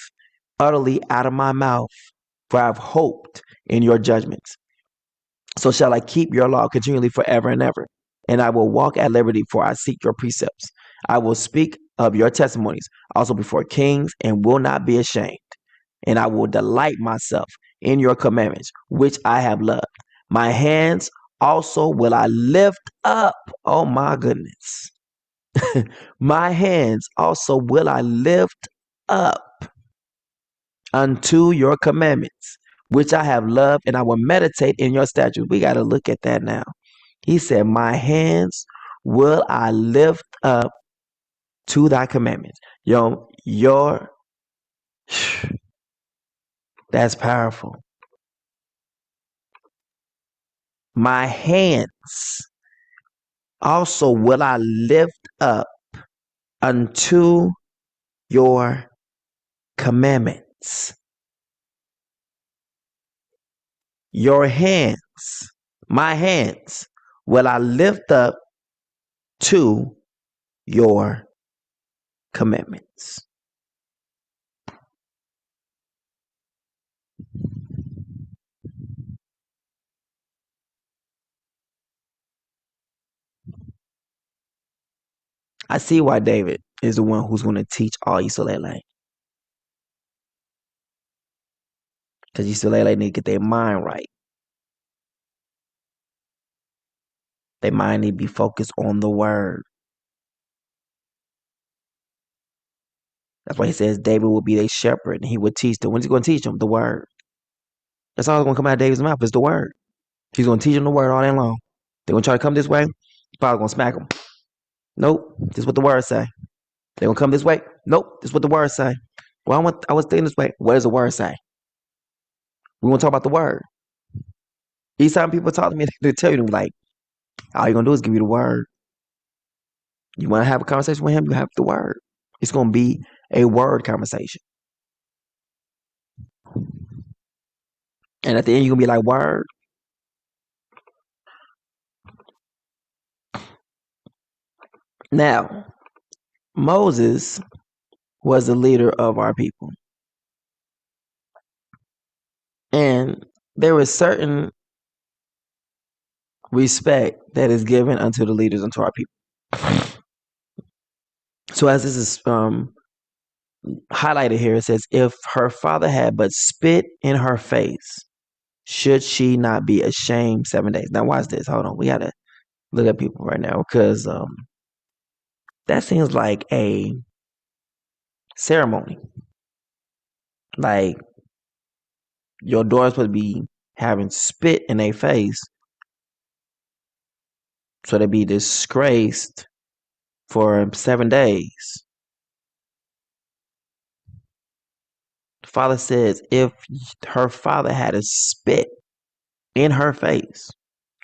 utterly out of my mouth, for I have hoped in your judgments. So shall I keep your law continually forever and ever. And I will walk at liberty, for I seek your precepts. I will speak of your testimonies also before kings, and will not be ashamed. And I will delight myself in your commandments, which I have loved. My hands also will I lift up. Oh my goodness. My hands also will I lift up unto your commandments, which I have loved, and I will meditate in your statutes. We got to look at that now. He said, my hands will I lift up to thy commandments. That's powerful. My hands also will I lift up unto your commandments. Your hands, my hands, will I lift up to your commitments. I see why David is the one who's going to teach all Isolele. Because Isolele need to get their mind right. Their mind need to be focused on the word. That's why he says David will be their shepherd and he will teach them. What is he going to teach them? The word. That's all that's going to come out of David's mouth is the word. He's going to teach them the word all day long. They're going to try to come this way. Father's going to smack them. Nope. This is what the word say. They're going to come this way. Nope. This is what the word say. Well, I was thinking this way. What does the word say? We want to talk about the word. Each time people talk to me, they tell you, like, all you're going to do is give me the word. You want to have a conversation with him, you have the word. It's going to be a word conversation. And at the end, you're going to be like, word. Now, Moses was the leader of our people. And there was certain respect that is given unto the leaders, unto our people. So as this is highlighted here, it says, if her father had but spit in her face, should she not be ashamed 7 days? Now watch this. Hold on. We got to look at people right now because that seems like a ceremony. Like your daughter's supposed to be having spit in their face so they be disgraced for 7 days. The father says if her father had a spit in her face,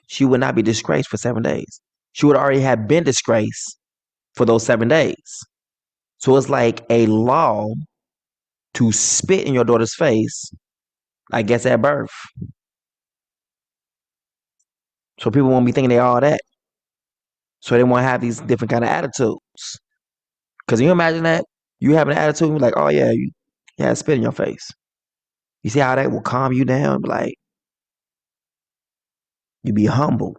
she would not be disgraced for 7 days. She would already have been disgraced for those 7 days. So it's like a law to spit in your daughter's face, I guess, at birth. So people won't be thinking they all that. So they won't have these different kind of attitudes. Because you imagine that? You have an attitude like, oh yeah, you had spit in your face. You see how that will calm you down? Like, you be humble.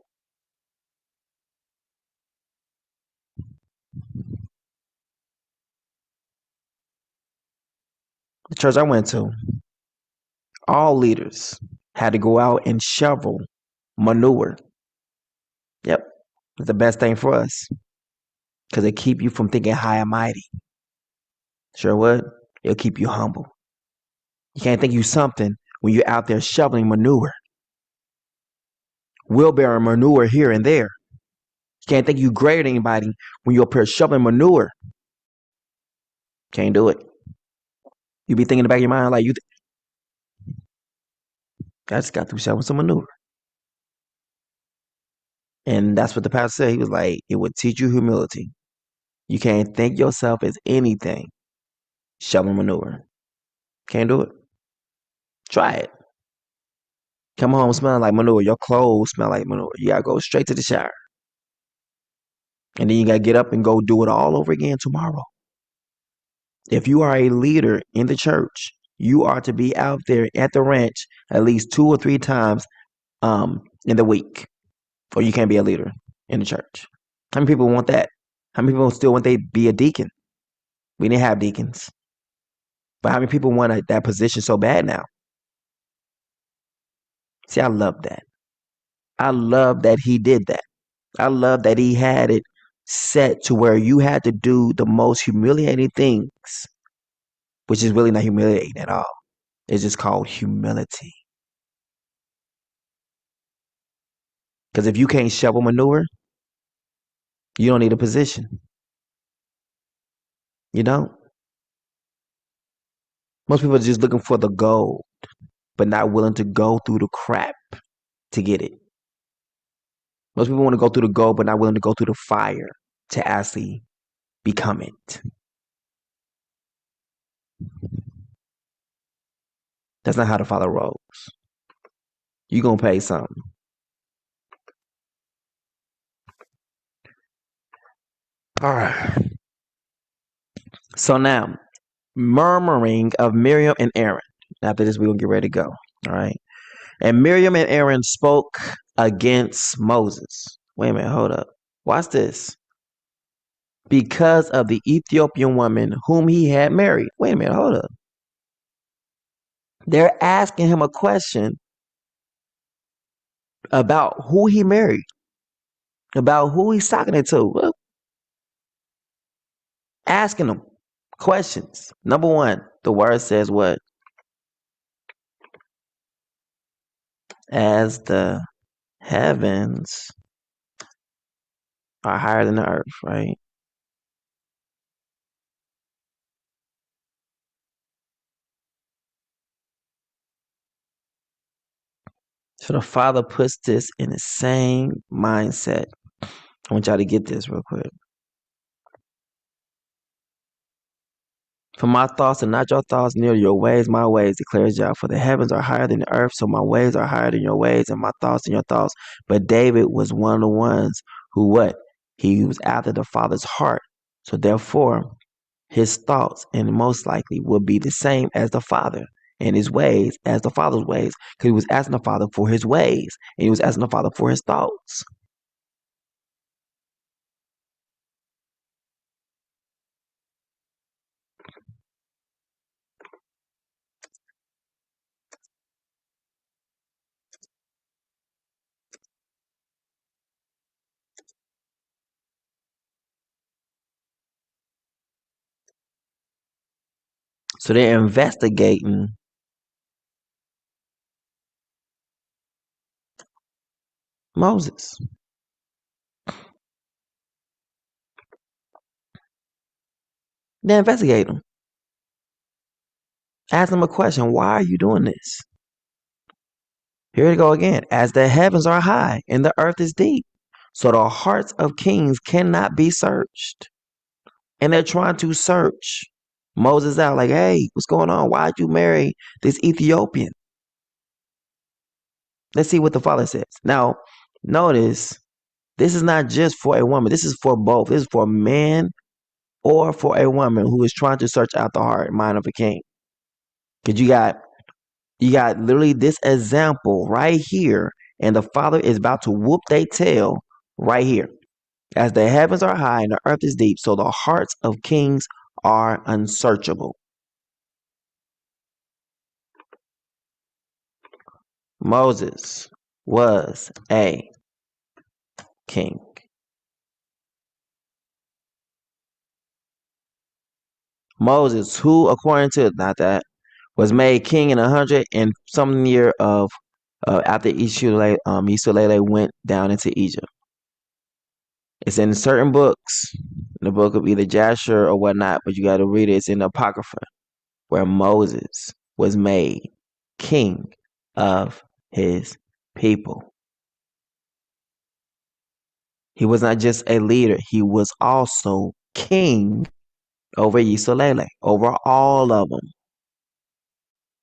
The church I went to, all leaders had to go out and shovel manure. Yep. It's the best thing for us. Because it keep you from thinking high and mighty. Sure would. It'll keep you humble. You can't think you something when you're out there shoveling manure. Wheelbarrow manure here and there. You can't think you greater than anybody when you're up here shoveling manure. Can't do it. You be thinking in the back of your mind like, I just got through shoveling some manure. And that's what the pastor said. He was like, it would teach you humility. You can't think yourself as anything shoveling manure. Can't do it. Try it. Come home smelling like manure. Your clothes smell like manure. You gotta go straight to the shower. And then you gotta get up and go do it all over again tomorrow. If you are a leader in the church, you are to be out there at the ranch at least 2 or 3 times in the week. Or you can't be a leader in the church. How many people want that? How many people still want to be a deacon? We didn't have deacons. But how many people want that position so bad now? See, I love that. I love that he did that. I love that he had it set to where you had to do the most humiliating things, which is really not humiliating at all. It's just called humility. Because if you can't shovel manure, you don't need a position. You don't. Most people are just looking for the gold, but not willing to go through the crap to get it. Most people want to go through the gold, but not willing to go through the fire to actually become it. That's not how the Father rolls. You're going to pay something. All right. So now, murmuring of Miriam and Aaron. After this, we're going to get ready to go. All right. And Miriam and Aaron spoke against Moses. Wait a minute. Hold up. Watch this. Because of the Ethiopian woman whom he had married. Wait a minute. Hold up. They're asking him a question about who he married, about who he's talking it to. Well, asking him questions. Number one, the word says what? As the heavens are higher than the earth, right? So the Father puts this in the same mindset. I want y'all to get this real quick. For my thoughts are not your thoughts, neither your ways my ways, declares Yah. For the heavens are higher than the earth, so my ways are higher than your ways, and my thoughts than your thoughts. But David was one of the ones who what? He was after the Father's heart. So therefore, his thoughts and most likely will be the same as the Father, and his ways as the Father's ways, because he was asking the Father for his ways, and he was asking the Father for his thoughts. So they're investigating Moses. They investigate him. Ask him a question. Why are you doing this? Here we go again. As the heavens are high and the earth is deep, so the hearts of kings cannot be searched. And they're trying to search Moses out like, hey, what's going on? Why'd you marry this Ethiopian? Let's see what the Father says. Now, notice, this is not just for a woman. This is for both. This is for a man or for a woman who is trying to search out the heart and mind of a king. Because you got literally this example right here, and the Father is about to whoop their tail right here. As the heavens are high and the earth is deep, so the hearts of kings are unsearchable. Moses was a king. Moses, who according to was made king in 100 and some year of after Isulele went down into Egypt. It's in certain books, in the book of either Jasher or whatnot, but you got to read it. It's in the Apocrypha, where Moses was made king of his people. He was not just a leader, he was also king over Isulele, over all of them.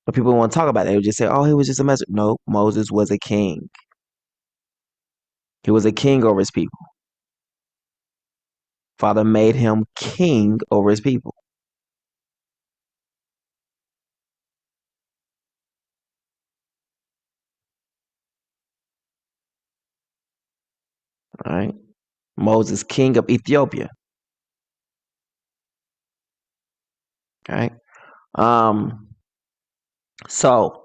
But people want to talk about it. They would just say, oh, he was just a messenger. No, Moses was a king. He was a king over his people. Father made him king over his people. All right. Moses, king of Ethiopia. All right. So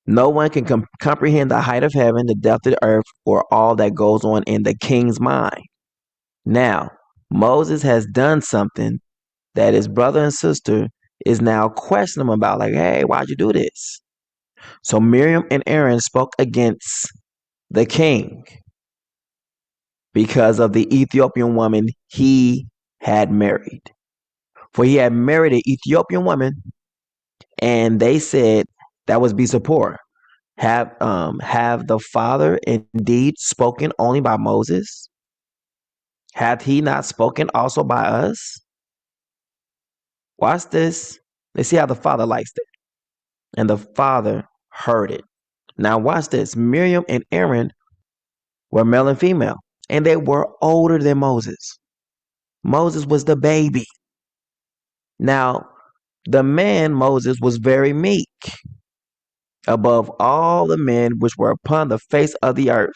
no one can comprehend the height of heaven, the depth of the earth, or all that goes on in the king's mind. Now, Moses has done something that his brother and sister is now questioning him about, like, hey, why'd you do this? So Miriam and Aaron spoke against the king because of the Ethiopian woman he had married. For he had married an Ethiopian woman, and they said that was Bisapor. Have the Father indeed spoken only by Moses? Hath he not spoken also by us? Watch this. Let's see how the Father likes it. And the Father heard it. Now watch this. Miriam and Aaron were male and female, and they were older than Moses. Moses was the baby. Now, the man Moses was very meek above all the men which were upon the face of the earth.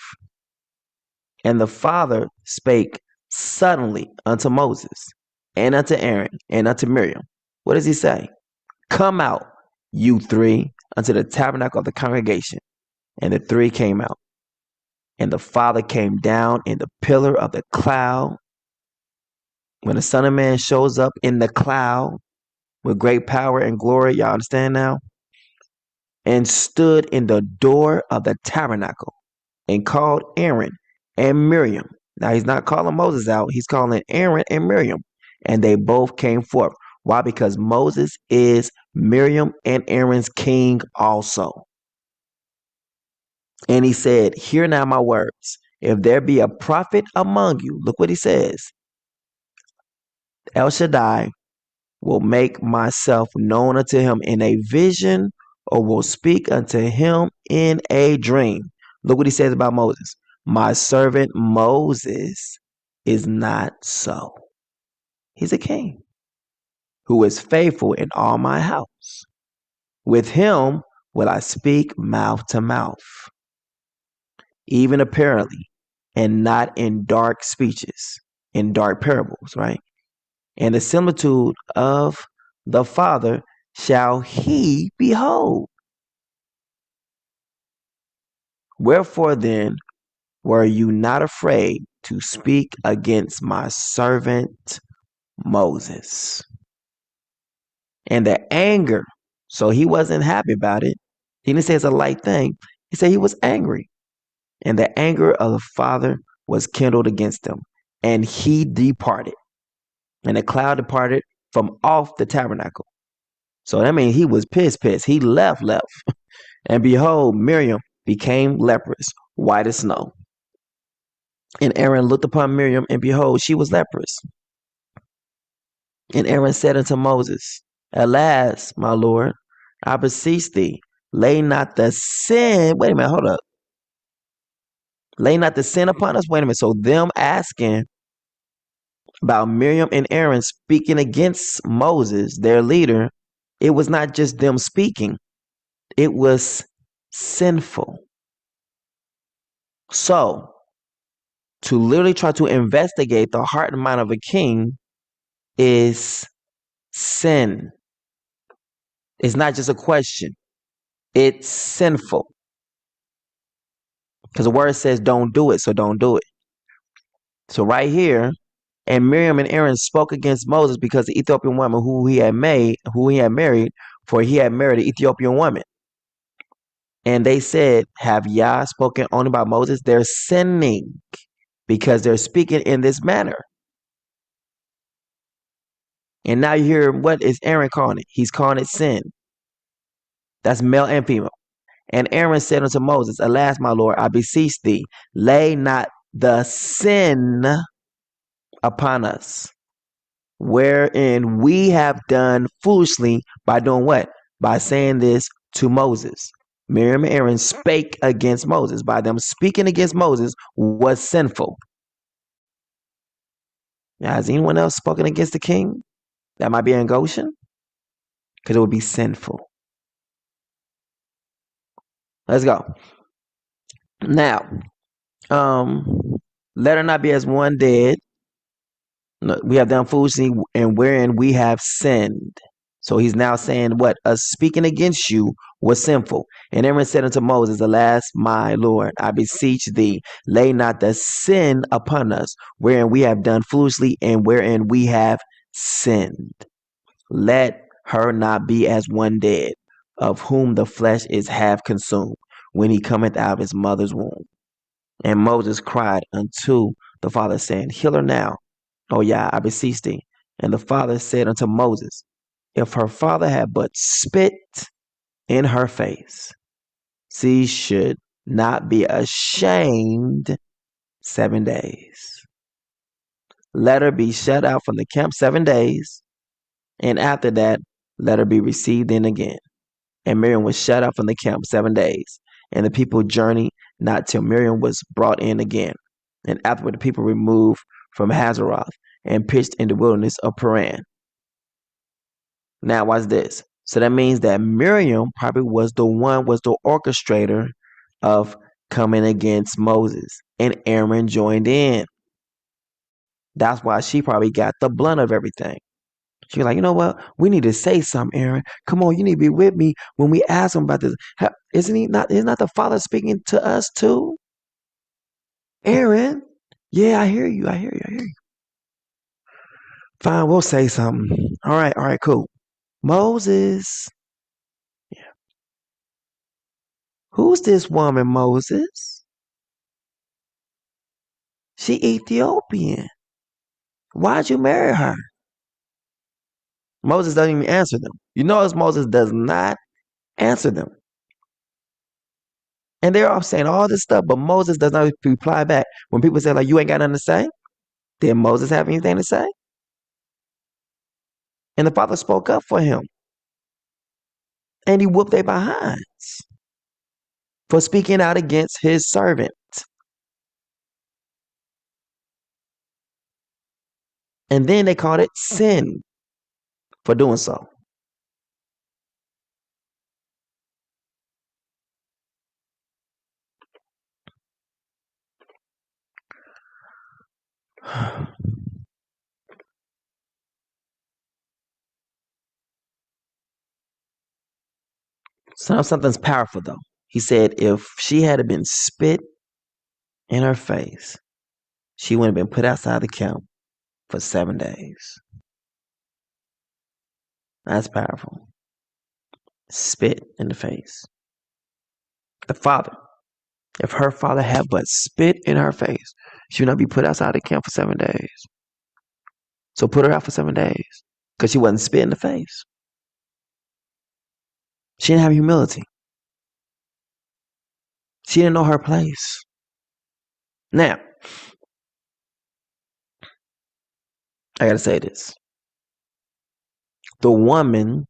And the Father spake suddenly unto Moses, and unto Aaron, and unto Miriam. What does he say? Come out, you three, unto the tabernacle of the congregation. And the three came out. And the Father came down in the pillar of the cloud. When the Son of Man shows up in the cloud with great power and glory, y'all understand now? And stood in the door of the tabernacle and called Aaron and Miriam. Now he's not calling Moses out. He's calling Aaron and Miriam. And they both came forth. Why? Because Moses is Miriam and Aaron's king also. And he said, hear now my words. If there be a prophet among you, look what he says. El Shaddai will make myself known unto him in a vision, or will speak unto him in a dream. Look what he says about Moses. My servant Moses is not so. He's a king who is faithful in all my house. With him will I speak mouth to mouth, even apparently, and not in dark speeches, in dark parables, right? And the similitude of the Father shall he behold. Wherefore then were you not afraid to speak against my servant Moses? And the anger, so he wasn't happy about it. He didn't say it's a light thing. He said he was angry. And the anger of the Father was kindled against him, and he departed. And the cloud departed from off the tabernacle. So that means he was pissed. He left. And behold, Miriam became leprous, white as snow. And Aaron looked upon Miriam, and behold, she was leprous. And Aaron said unto Moses, alas, my Lord, I beseech thee, lay not the sin. Wait a minute, hold up. Lay not the sin upon us. Wait a minute. So them asking about Miriam and Aaron speaking against Moses, their leader, it was not just them speaking. It was sinful. So, to literally try to investigate the heart and mind of a king is sin. It's not just a question. It's sinful. Because the word says don't do it, so don't do it. So right here, and Miriam and Aaron spoke against Moses because the Ethiopian woman who he had married, for he had married an Ethiopian woman. And they said, have Yah spoken only about Moses? They're sinning because they're speaking in this manner. And now you hear, what is Aaron calling it? He's calling it sin. That's male and female. And Aaron said unto Moses, alas, my Lord, I beseech thee, lay not the sin upon us, wherein we have done foolishly by doing what? By saying this to Moses. Miriam and Aaron spake against Moses. By them speaking against Moses was sinful. Now, has anyone else spoken against the king? That might be in Goshen? Because it would be sinful. Let's go. Now, let her not be as one dead. We have done foolishly, and wherein we have sinned. So he's now saying what? Us speaking against you was sinful. And Aaron said unto Moses, alas, my Lord, I beseech thee, lay not the sin upon us, wherein we have done foolishly, and wherein we have sinned. Let her not be as one dead, of whom the flesh is half consumed, when he cometh out of his mother's womb. And Moses cried unto the Father, saying, heal her now, O Yah, I beseech thee. And the Father said unto Moses, if her father had but spit in her face, she should not be ashamed 7 days. Let her be shut out from the camp 7 days, and after that, let her be received in again. And Miriam was shut out from the camp 7 days, and the people journeyed not till Miriam was brought in again. And afterward, the people removed from Hazeroth, and pitched in the wilderness of Paran. Now watch this. So that means that Miriam probably was the orchestrator of coming against Moses, and Aaron joined in. That's why she probably got the blunt of everything. She was like, you know what? We need to say something, Aaron. Come on, you need to be with me when we ask him about this. Isn't not the Father speaking to us too? Aaron, yeah, I hear you. Fine, we'll say something. All right, cool. Moses. Yeah. Who's this woman, Moses? She Ethiopian. Why'd you marry her? Moses doesn't even answer them. You notice Moses does not answer them. And they're all saying all this stuff, but Moses does not reply back. When people say, like, you ain't got nothing to say, did Moses have anything to say? And the Father spoke up for him. And he whooped their behinds for speaking out against his servant. And then they called it sin for doing so. Something's powerful though. He said if she had been spit in her face, she wouldn't have been put outside the camp for 7 days. That's powerful. Spit in the face. The father, if her father had but spit in her face, she would not be put outside the camp for 7 days. So put her out for 7 days because she wasn't spit in the face. She didn't have humility. She didn't know her place. Now, I gotta say this. The woman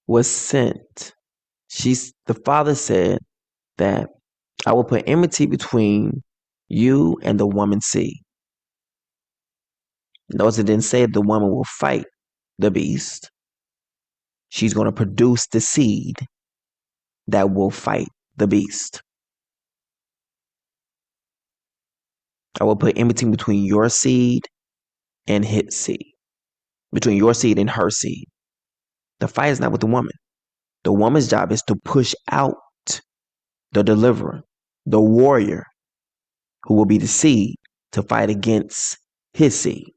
was sent. The father said that I will put enmity between you and the woman's seed. Notice it didn't say the woman will fight the beast. She's going to produce the seed that will fight the beast. I will put enmity between your seed and his seed. Between your seed and her seed. The fight is not with the woman. The woman's job is to push out the deliverer, the warrior, who will be the seed to fight against his seed.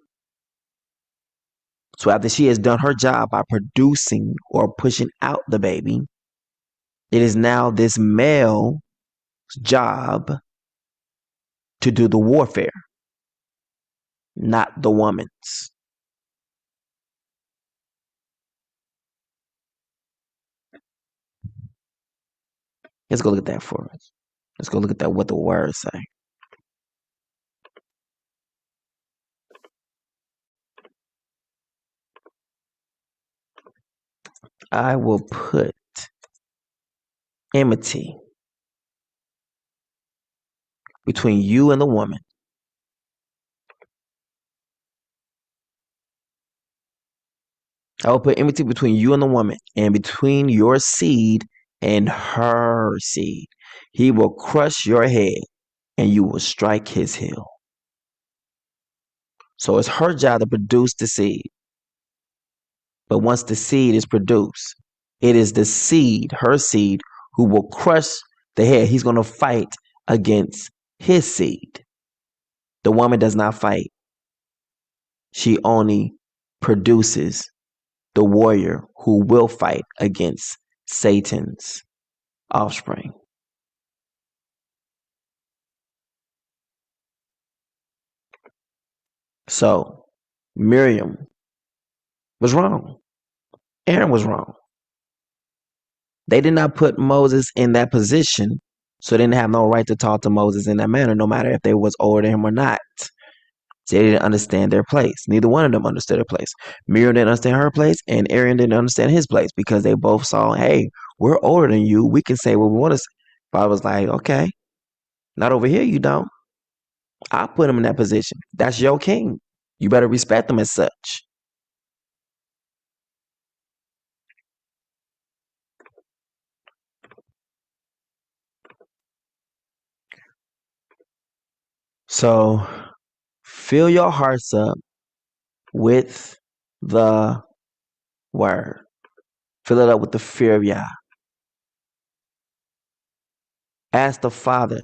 So after she has done her job by producing or pushing out the baby, it is now this male's job to do the warfare, not the woman's. Let's go look at that for us. Let's go look at that, what the words say. I will put enmity between you and the woman. I will put enmity between you and the woman, and between your seed and her seed. He will crush your head, and you will strike his heel. So it's her job to produce the seed. But once the seed is produced, it is the seed, her seed, who will crush the head. He's going to fight against his seed. The woman does not fight. She only produces the warrior who will fight against Satan's offspring. So Miriam was wrong. Aaron was wrong. They did not put Moses in that position, so they didn't have no right to talk to Moses in that manner, no matter if they was older than him or not. They didn't understand their place. Neither one of them understood their place. Miriam didn't understand her place, and Aaron didn't understand his place because they both saw, hey, we're older than you. We can say what we want to say. But I was like, okay, not over here, you don't. I put him in that position. That's your king. You better respect him as such. So fill your hearts up with the word. Fill it up with the fear of Yah. Ask the Father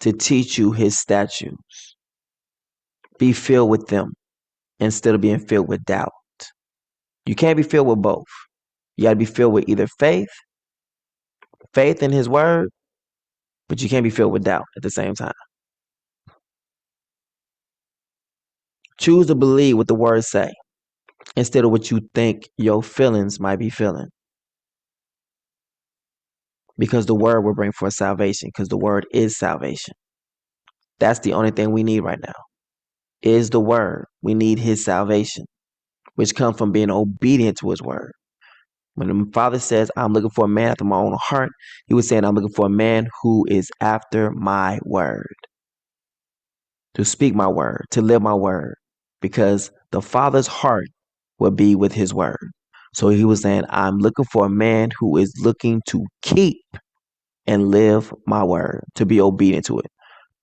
to teach you his statutes. Be filled with them instead of being filled with doubt. You can't be filled with both. You got to be filled with either faith in his word, but you can't be filled with doubt at the same time. Choose to believe what the words say instead of what you think your feelings might be feeling. Because the word will bring forth salvation, because the word is salvation. That's the only thing we need right now, is the word. We need his salvation, which comes from being obedient to his word. When the Father says, I'm looking for a man after my own heart, he was saying, I'm looking for a man who is after my word, to speak my word, to live my word, because the Father's heart will be with his word. So he was saying, I'm looking for a man who is looking to keep and live my word, to be obedient to it.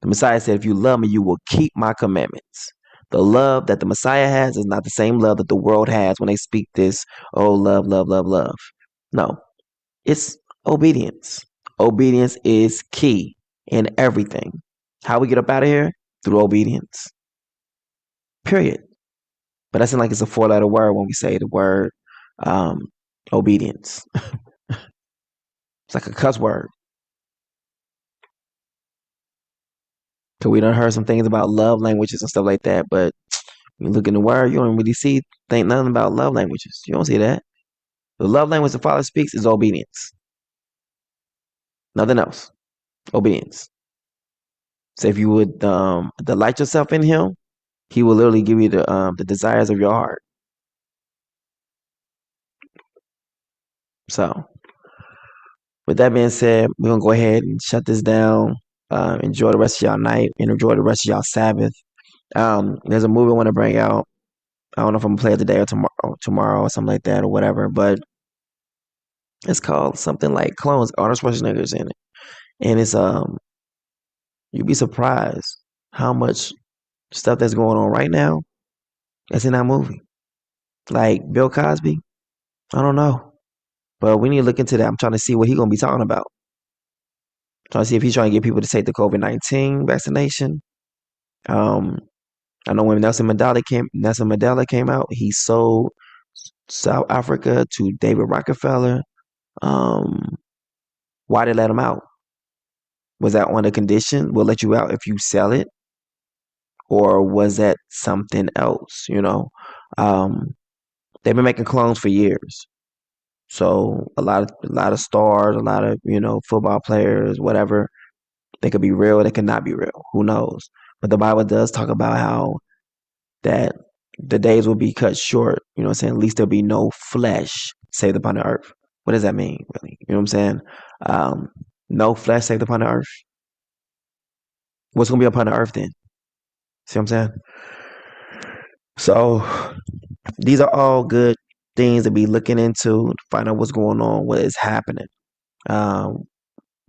The Messiah said, if you love me, you will keep my commandments. The love that the Messiah has is not the same love that the world has when they speak this, oh, love, love, love, love. No, it's obedience. Obedience is key in everything. How we get up out of here? Through obedience. Period. But that seems like it's a 4-letter word when we say the word obedience. It's like a cuss word. Cause we done heard some things about love languages and stuff like that, but you look in the word, you don't really think nothing about love languages. You don't see that. The love language the Father speaks is obedience. Nothing else. Obedience. So if you would delight yourself in him, he will literally give you the desires of your heart. So with that being said, we're gonna go ahead and shut this down. Enjoy the rest of y'all night and enjoy the rest of y'all Sabbath. There's a movie I want to bring out. I don't know if I'm gonna play it today or tomorrow or something like that or whatever, but it's called something like Clones. Arnold Schwarzenegger's in it, and it's you'd be surprised how much stuff that's going on right now that's in that movie. Like Bill Cosby, I don't know, but we need to look into that. I'm trying to see what he's gonna be talking about. Trying to see if he's trying to get people to take the COVID-19 vaccination. I know when Nelson Mandela came out, he sold South Africa to David Rockefeller. Why they let him out? Was that on a condition? We'll let you out if you sell it, or was that something else? They've been making clones for years. So a lot of stars, a lot of football players, whatever, they could be real, they could not be real. Who knows? But the Bible does talk about how that the days will be cut short. You know what I'm saying? At least there'll be no flesh saved upon the earth. What does that mean, really? You know what I'm saying? No flesh saved upon the earth. What's gonna be upon the earth then? See what I'm saying? So these are all good things to be looking into to find out what's going on, what is happening. I'm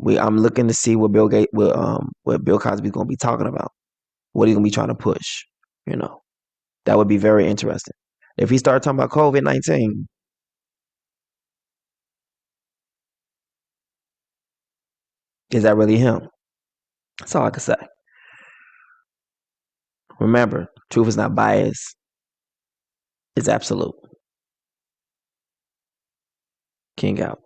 looking to see what what Bill Cosby's gonna be talking about. What he's gonna be trying to push. That would be very interesting. If he started talking about COVID-19, is that really him? That's all I can say. Remember, truth is not biased. It's absolute. King out.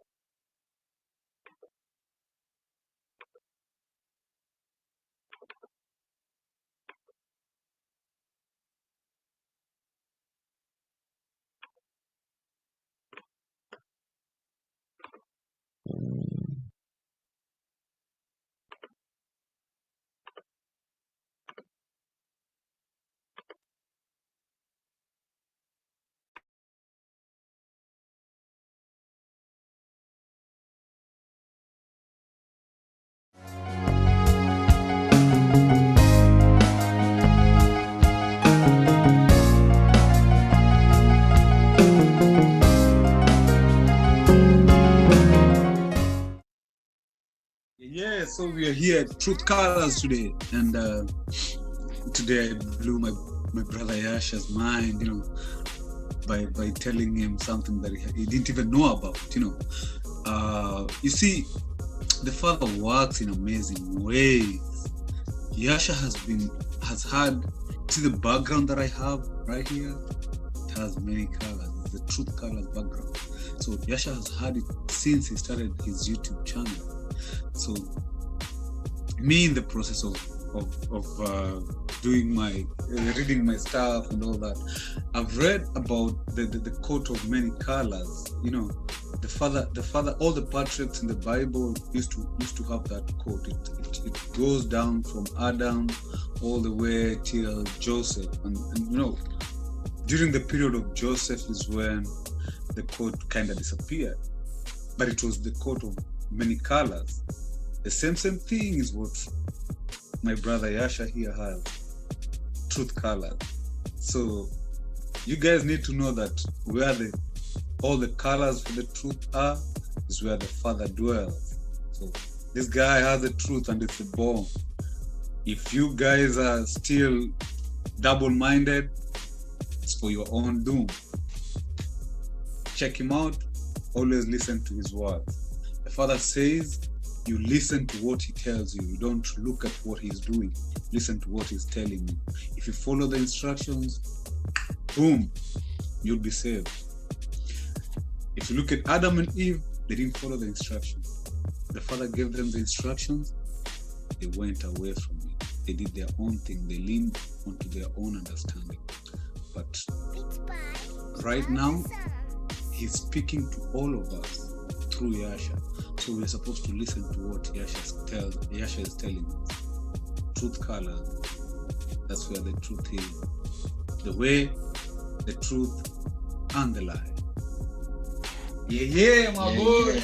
so we are here at Truth Colors today, and today I blew my brother Yasha's mind, you know, by telling him something that he didn't even know about, you know. You see, the Father works in amazing ways. Yasha has had, see the background that I have right here? It has many colors. It's the Truth Colors background. So Yasha has had it since he started his YouTube channel. So me in the process of doing reading my stuff and all that, I've read about the coat of many colors. You know, the father, all the patriarchs in the Bible used to have that coat. It goes down from Adam all the way till Joseph, and you know, during the period of Joseph is when the coat kind of disappeared, but it was the coat of many colors. The same thing is what my brother Yasha here has, Truth Colors. So you guys need to know that where all the colors for the truth are is where the Father dwells. So this guy has the truth and it's the bomb. If you guys are still double-minded, it's for your own doom. Check him out. Always listen to his words. The Father says, you listen to what he tells you. You don't look at what he's doing. Listen to what he's telling you. If you follow the instructions, boom, you'll be saved. If you look at Adam and Eve, they didn't follow the instructions. The Father gave them the instructions. They went away from it. They did their own thing. They leaned onto their own understanding. But right now, he's speaking to all of us through Yasha. So we're supposed to listen to what Yasha is telling us. Truth Colors. That's where the truth is. The way, the truth, and the lie. Yeah, my boy.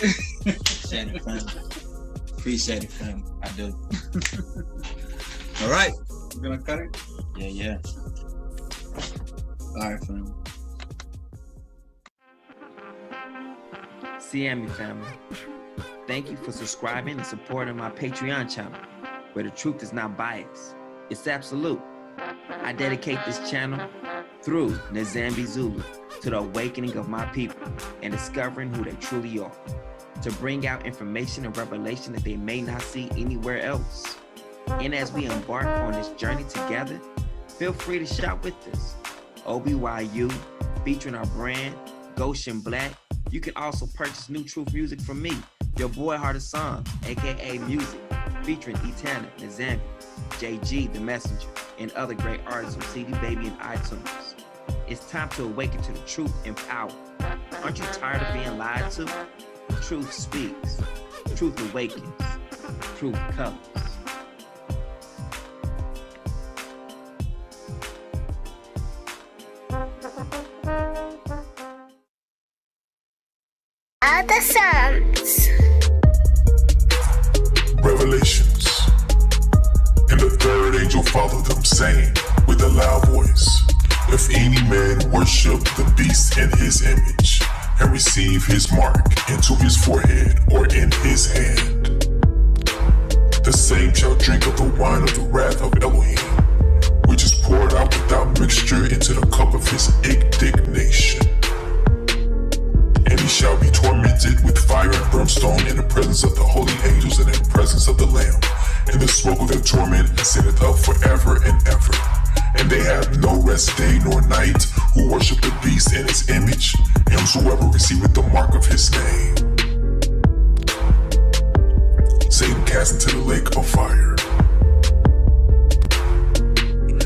Appreciate it, fam. Appreciate it, fam. I do. All right. You gonna cut it? Yeah. All right, fam. CME family, thank you for subscribing and supporting my Patreon channel, where the truth is not biased, it's absolute. I dedicate this channel through Nzambi Zulu to the awakening of my people and discovering who they truly are, to bring out information and revelation that they may not see anywhere else. And as we embark on this journey together, feel free to shop with us. OBYU, featuring our brand, Goshen Black. You can also purchase New Truth music from me, your boy Heart of Song, aka Music, featuring Etana, Nzambi, JG, The Messenger, and other great artists on CD Baby and iTunes. It's time to awaken to the truth and power. Aren't you tired of being lied to? Truth speaks. Truth awakens. Truth colors. Other Psalms. Revelations. And the third angel followed them, saying with a loud voice, if any man worship the beast in his image, and receive his mark into his forehead or in his hand, the same shall drink of the wine of the wrath of Elohim, which is poured out without mixture into the cup of his indignation. And he shall be tormented with fire and brimstone in the presence of the holy angels and in the presence of the Lamb. And the smoke of their torment ascendeth up forever and ever. And they have no rest day nor night who worship the beast in his image, and whosoever receiveth the mark of his name. Satan cast into the lake of fire.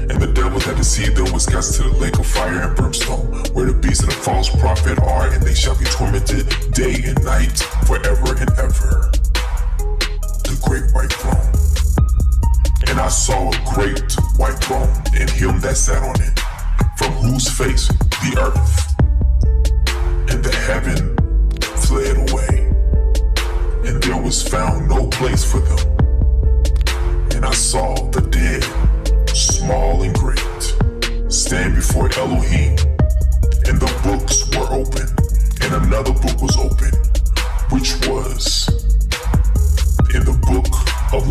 And the devil that deceived them was cast into the lake of fire and brimstone, where the beast and the false prophet are, and they shall be tormented day and night forever and ever. The great white throne. And I saw a great white throne, and him that sat on it, from whose face the earth and the heaven fled away, and there was found no place for them. And I saw the dead, small and great, stand before Elohim, and the books were open, and another book was open, which was in the book of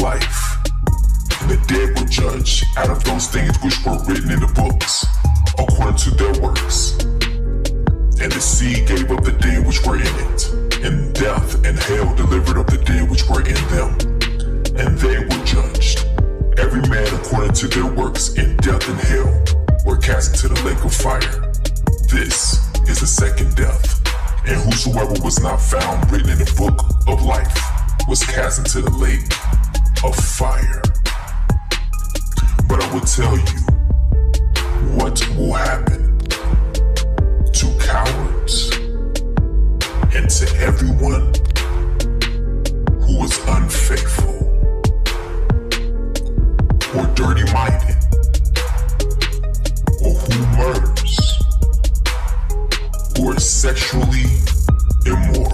their works in death and hell were cast into the lake of fire. This is the second death, and whosoever was not found written in the book of life was cast into the lake of fire. But I will tell you what will happen to cowards and to everyone who is unfaithful or dirty-minded or who murders or is sexually immoral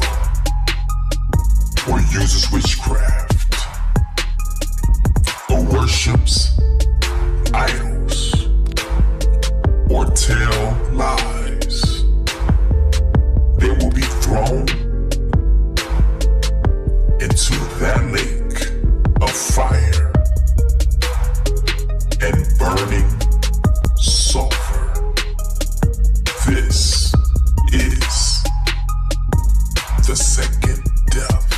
or uses witchcraft or worships idols or tell lies. They will be thrown into that lake of fire and burning sulfur. This is the second death.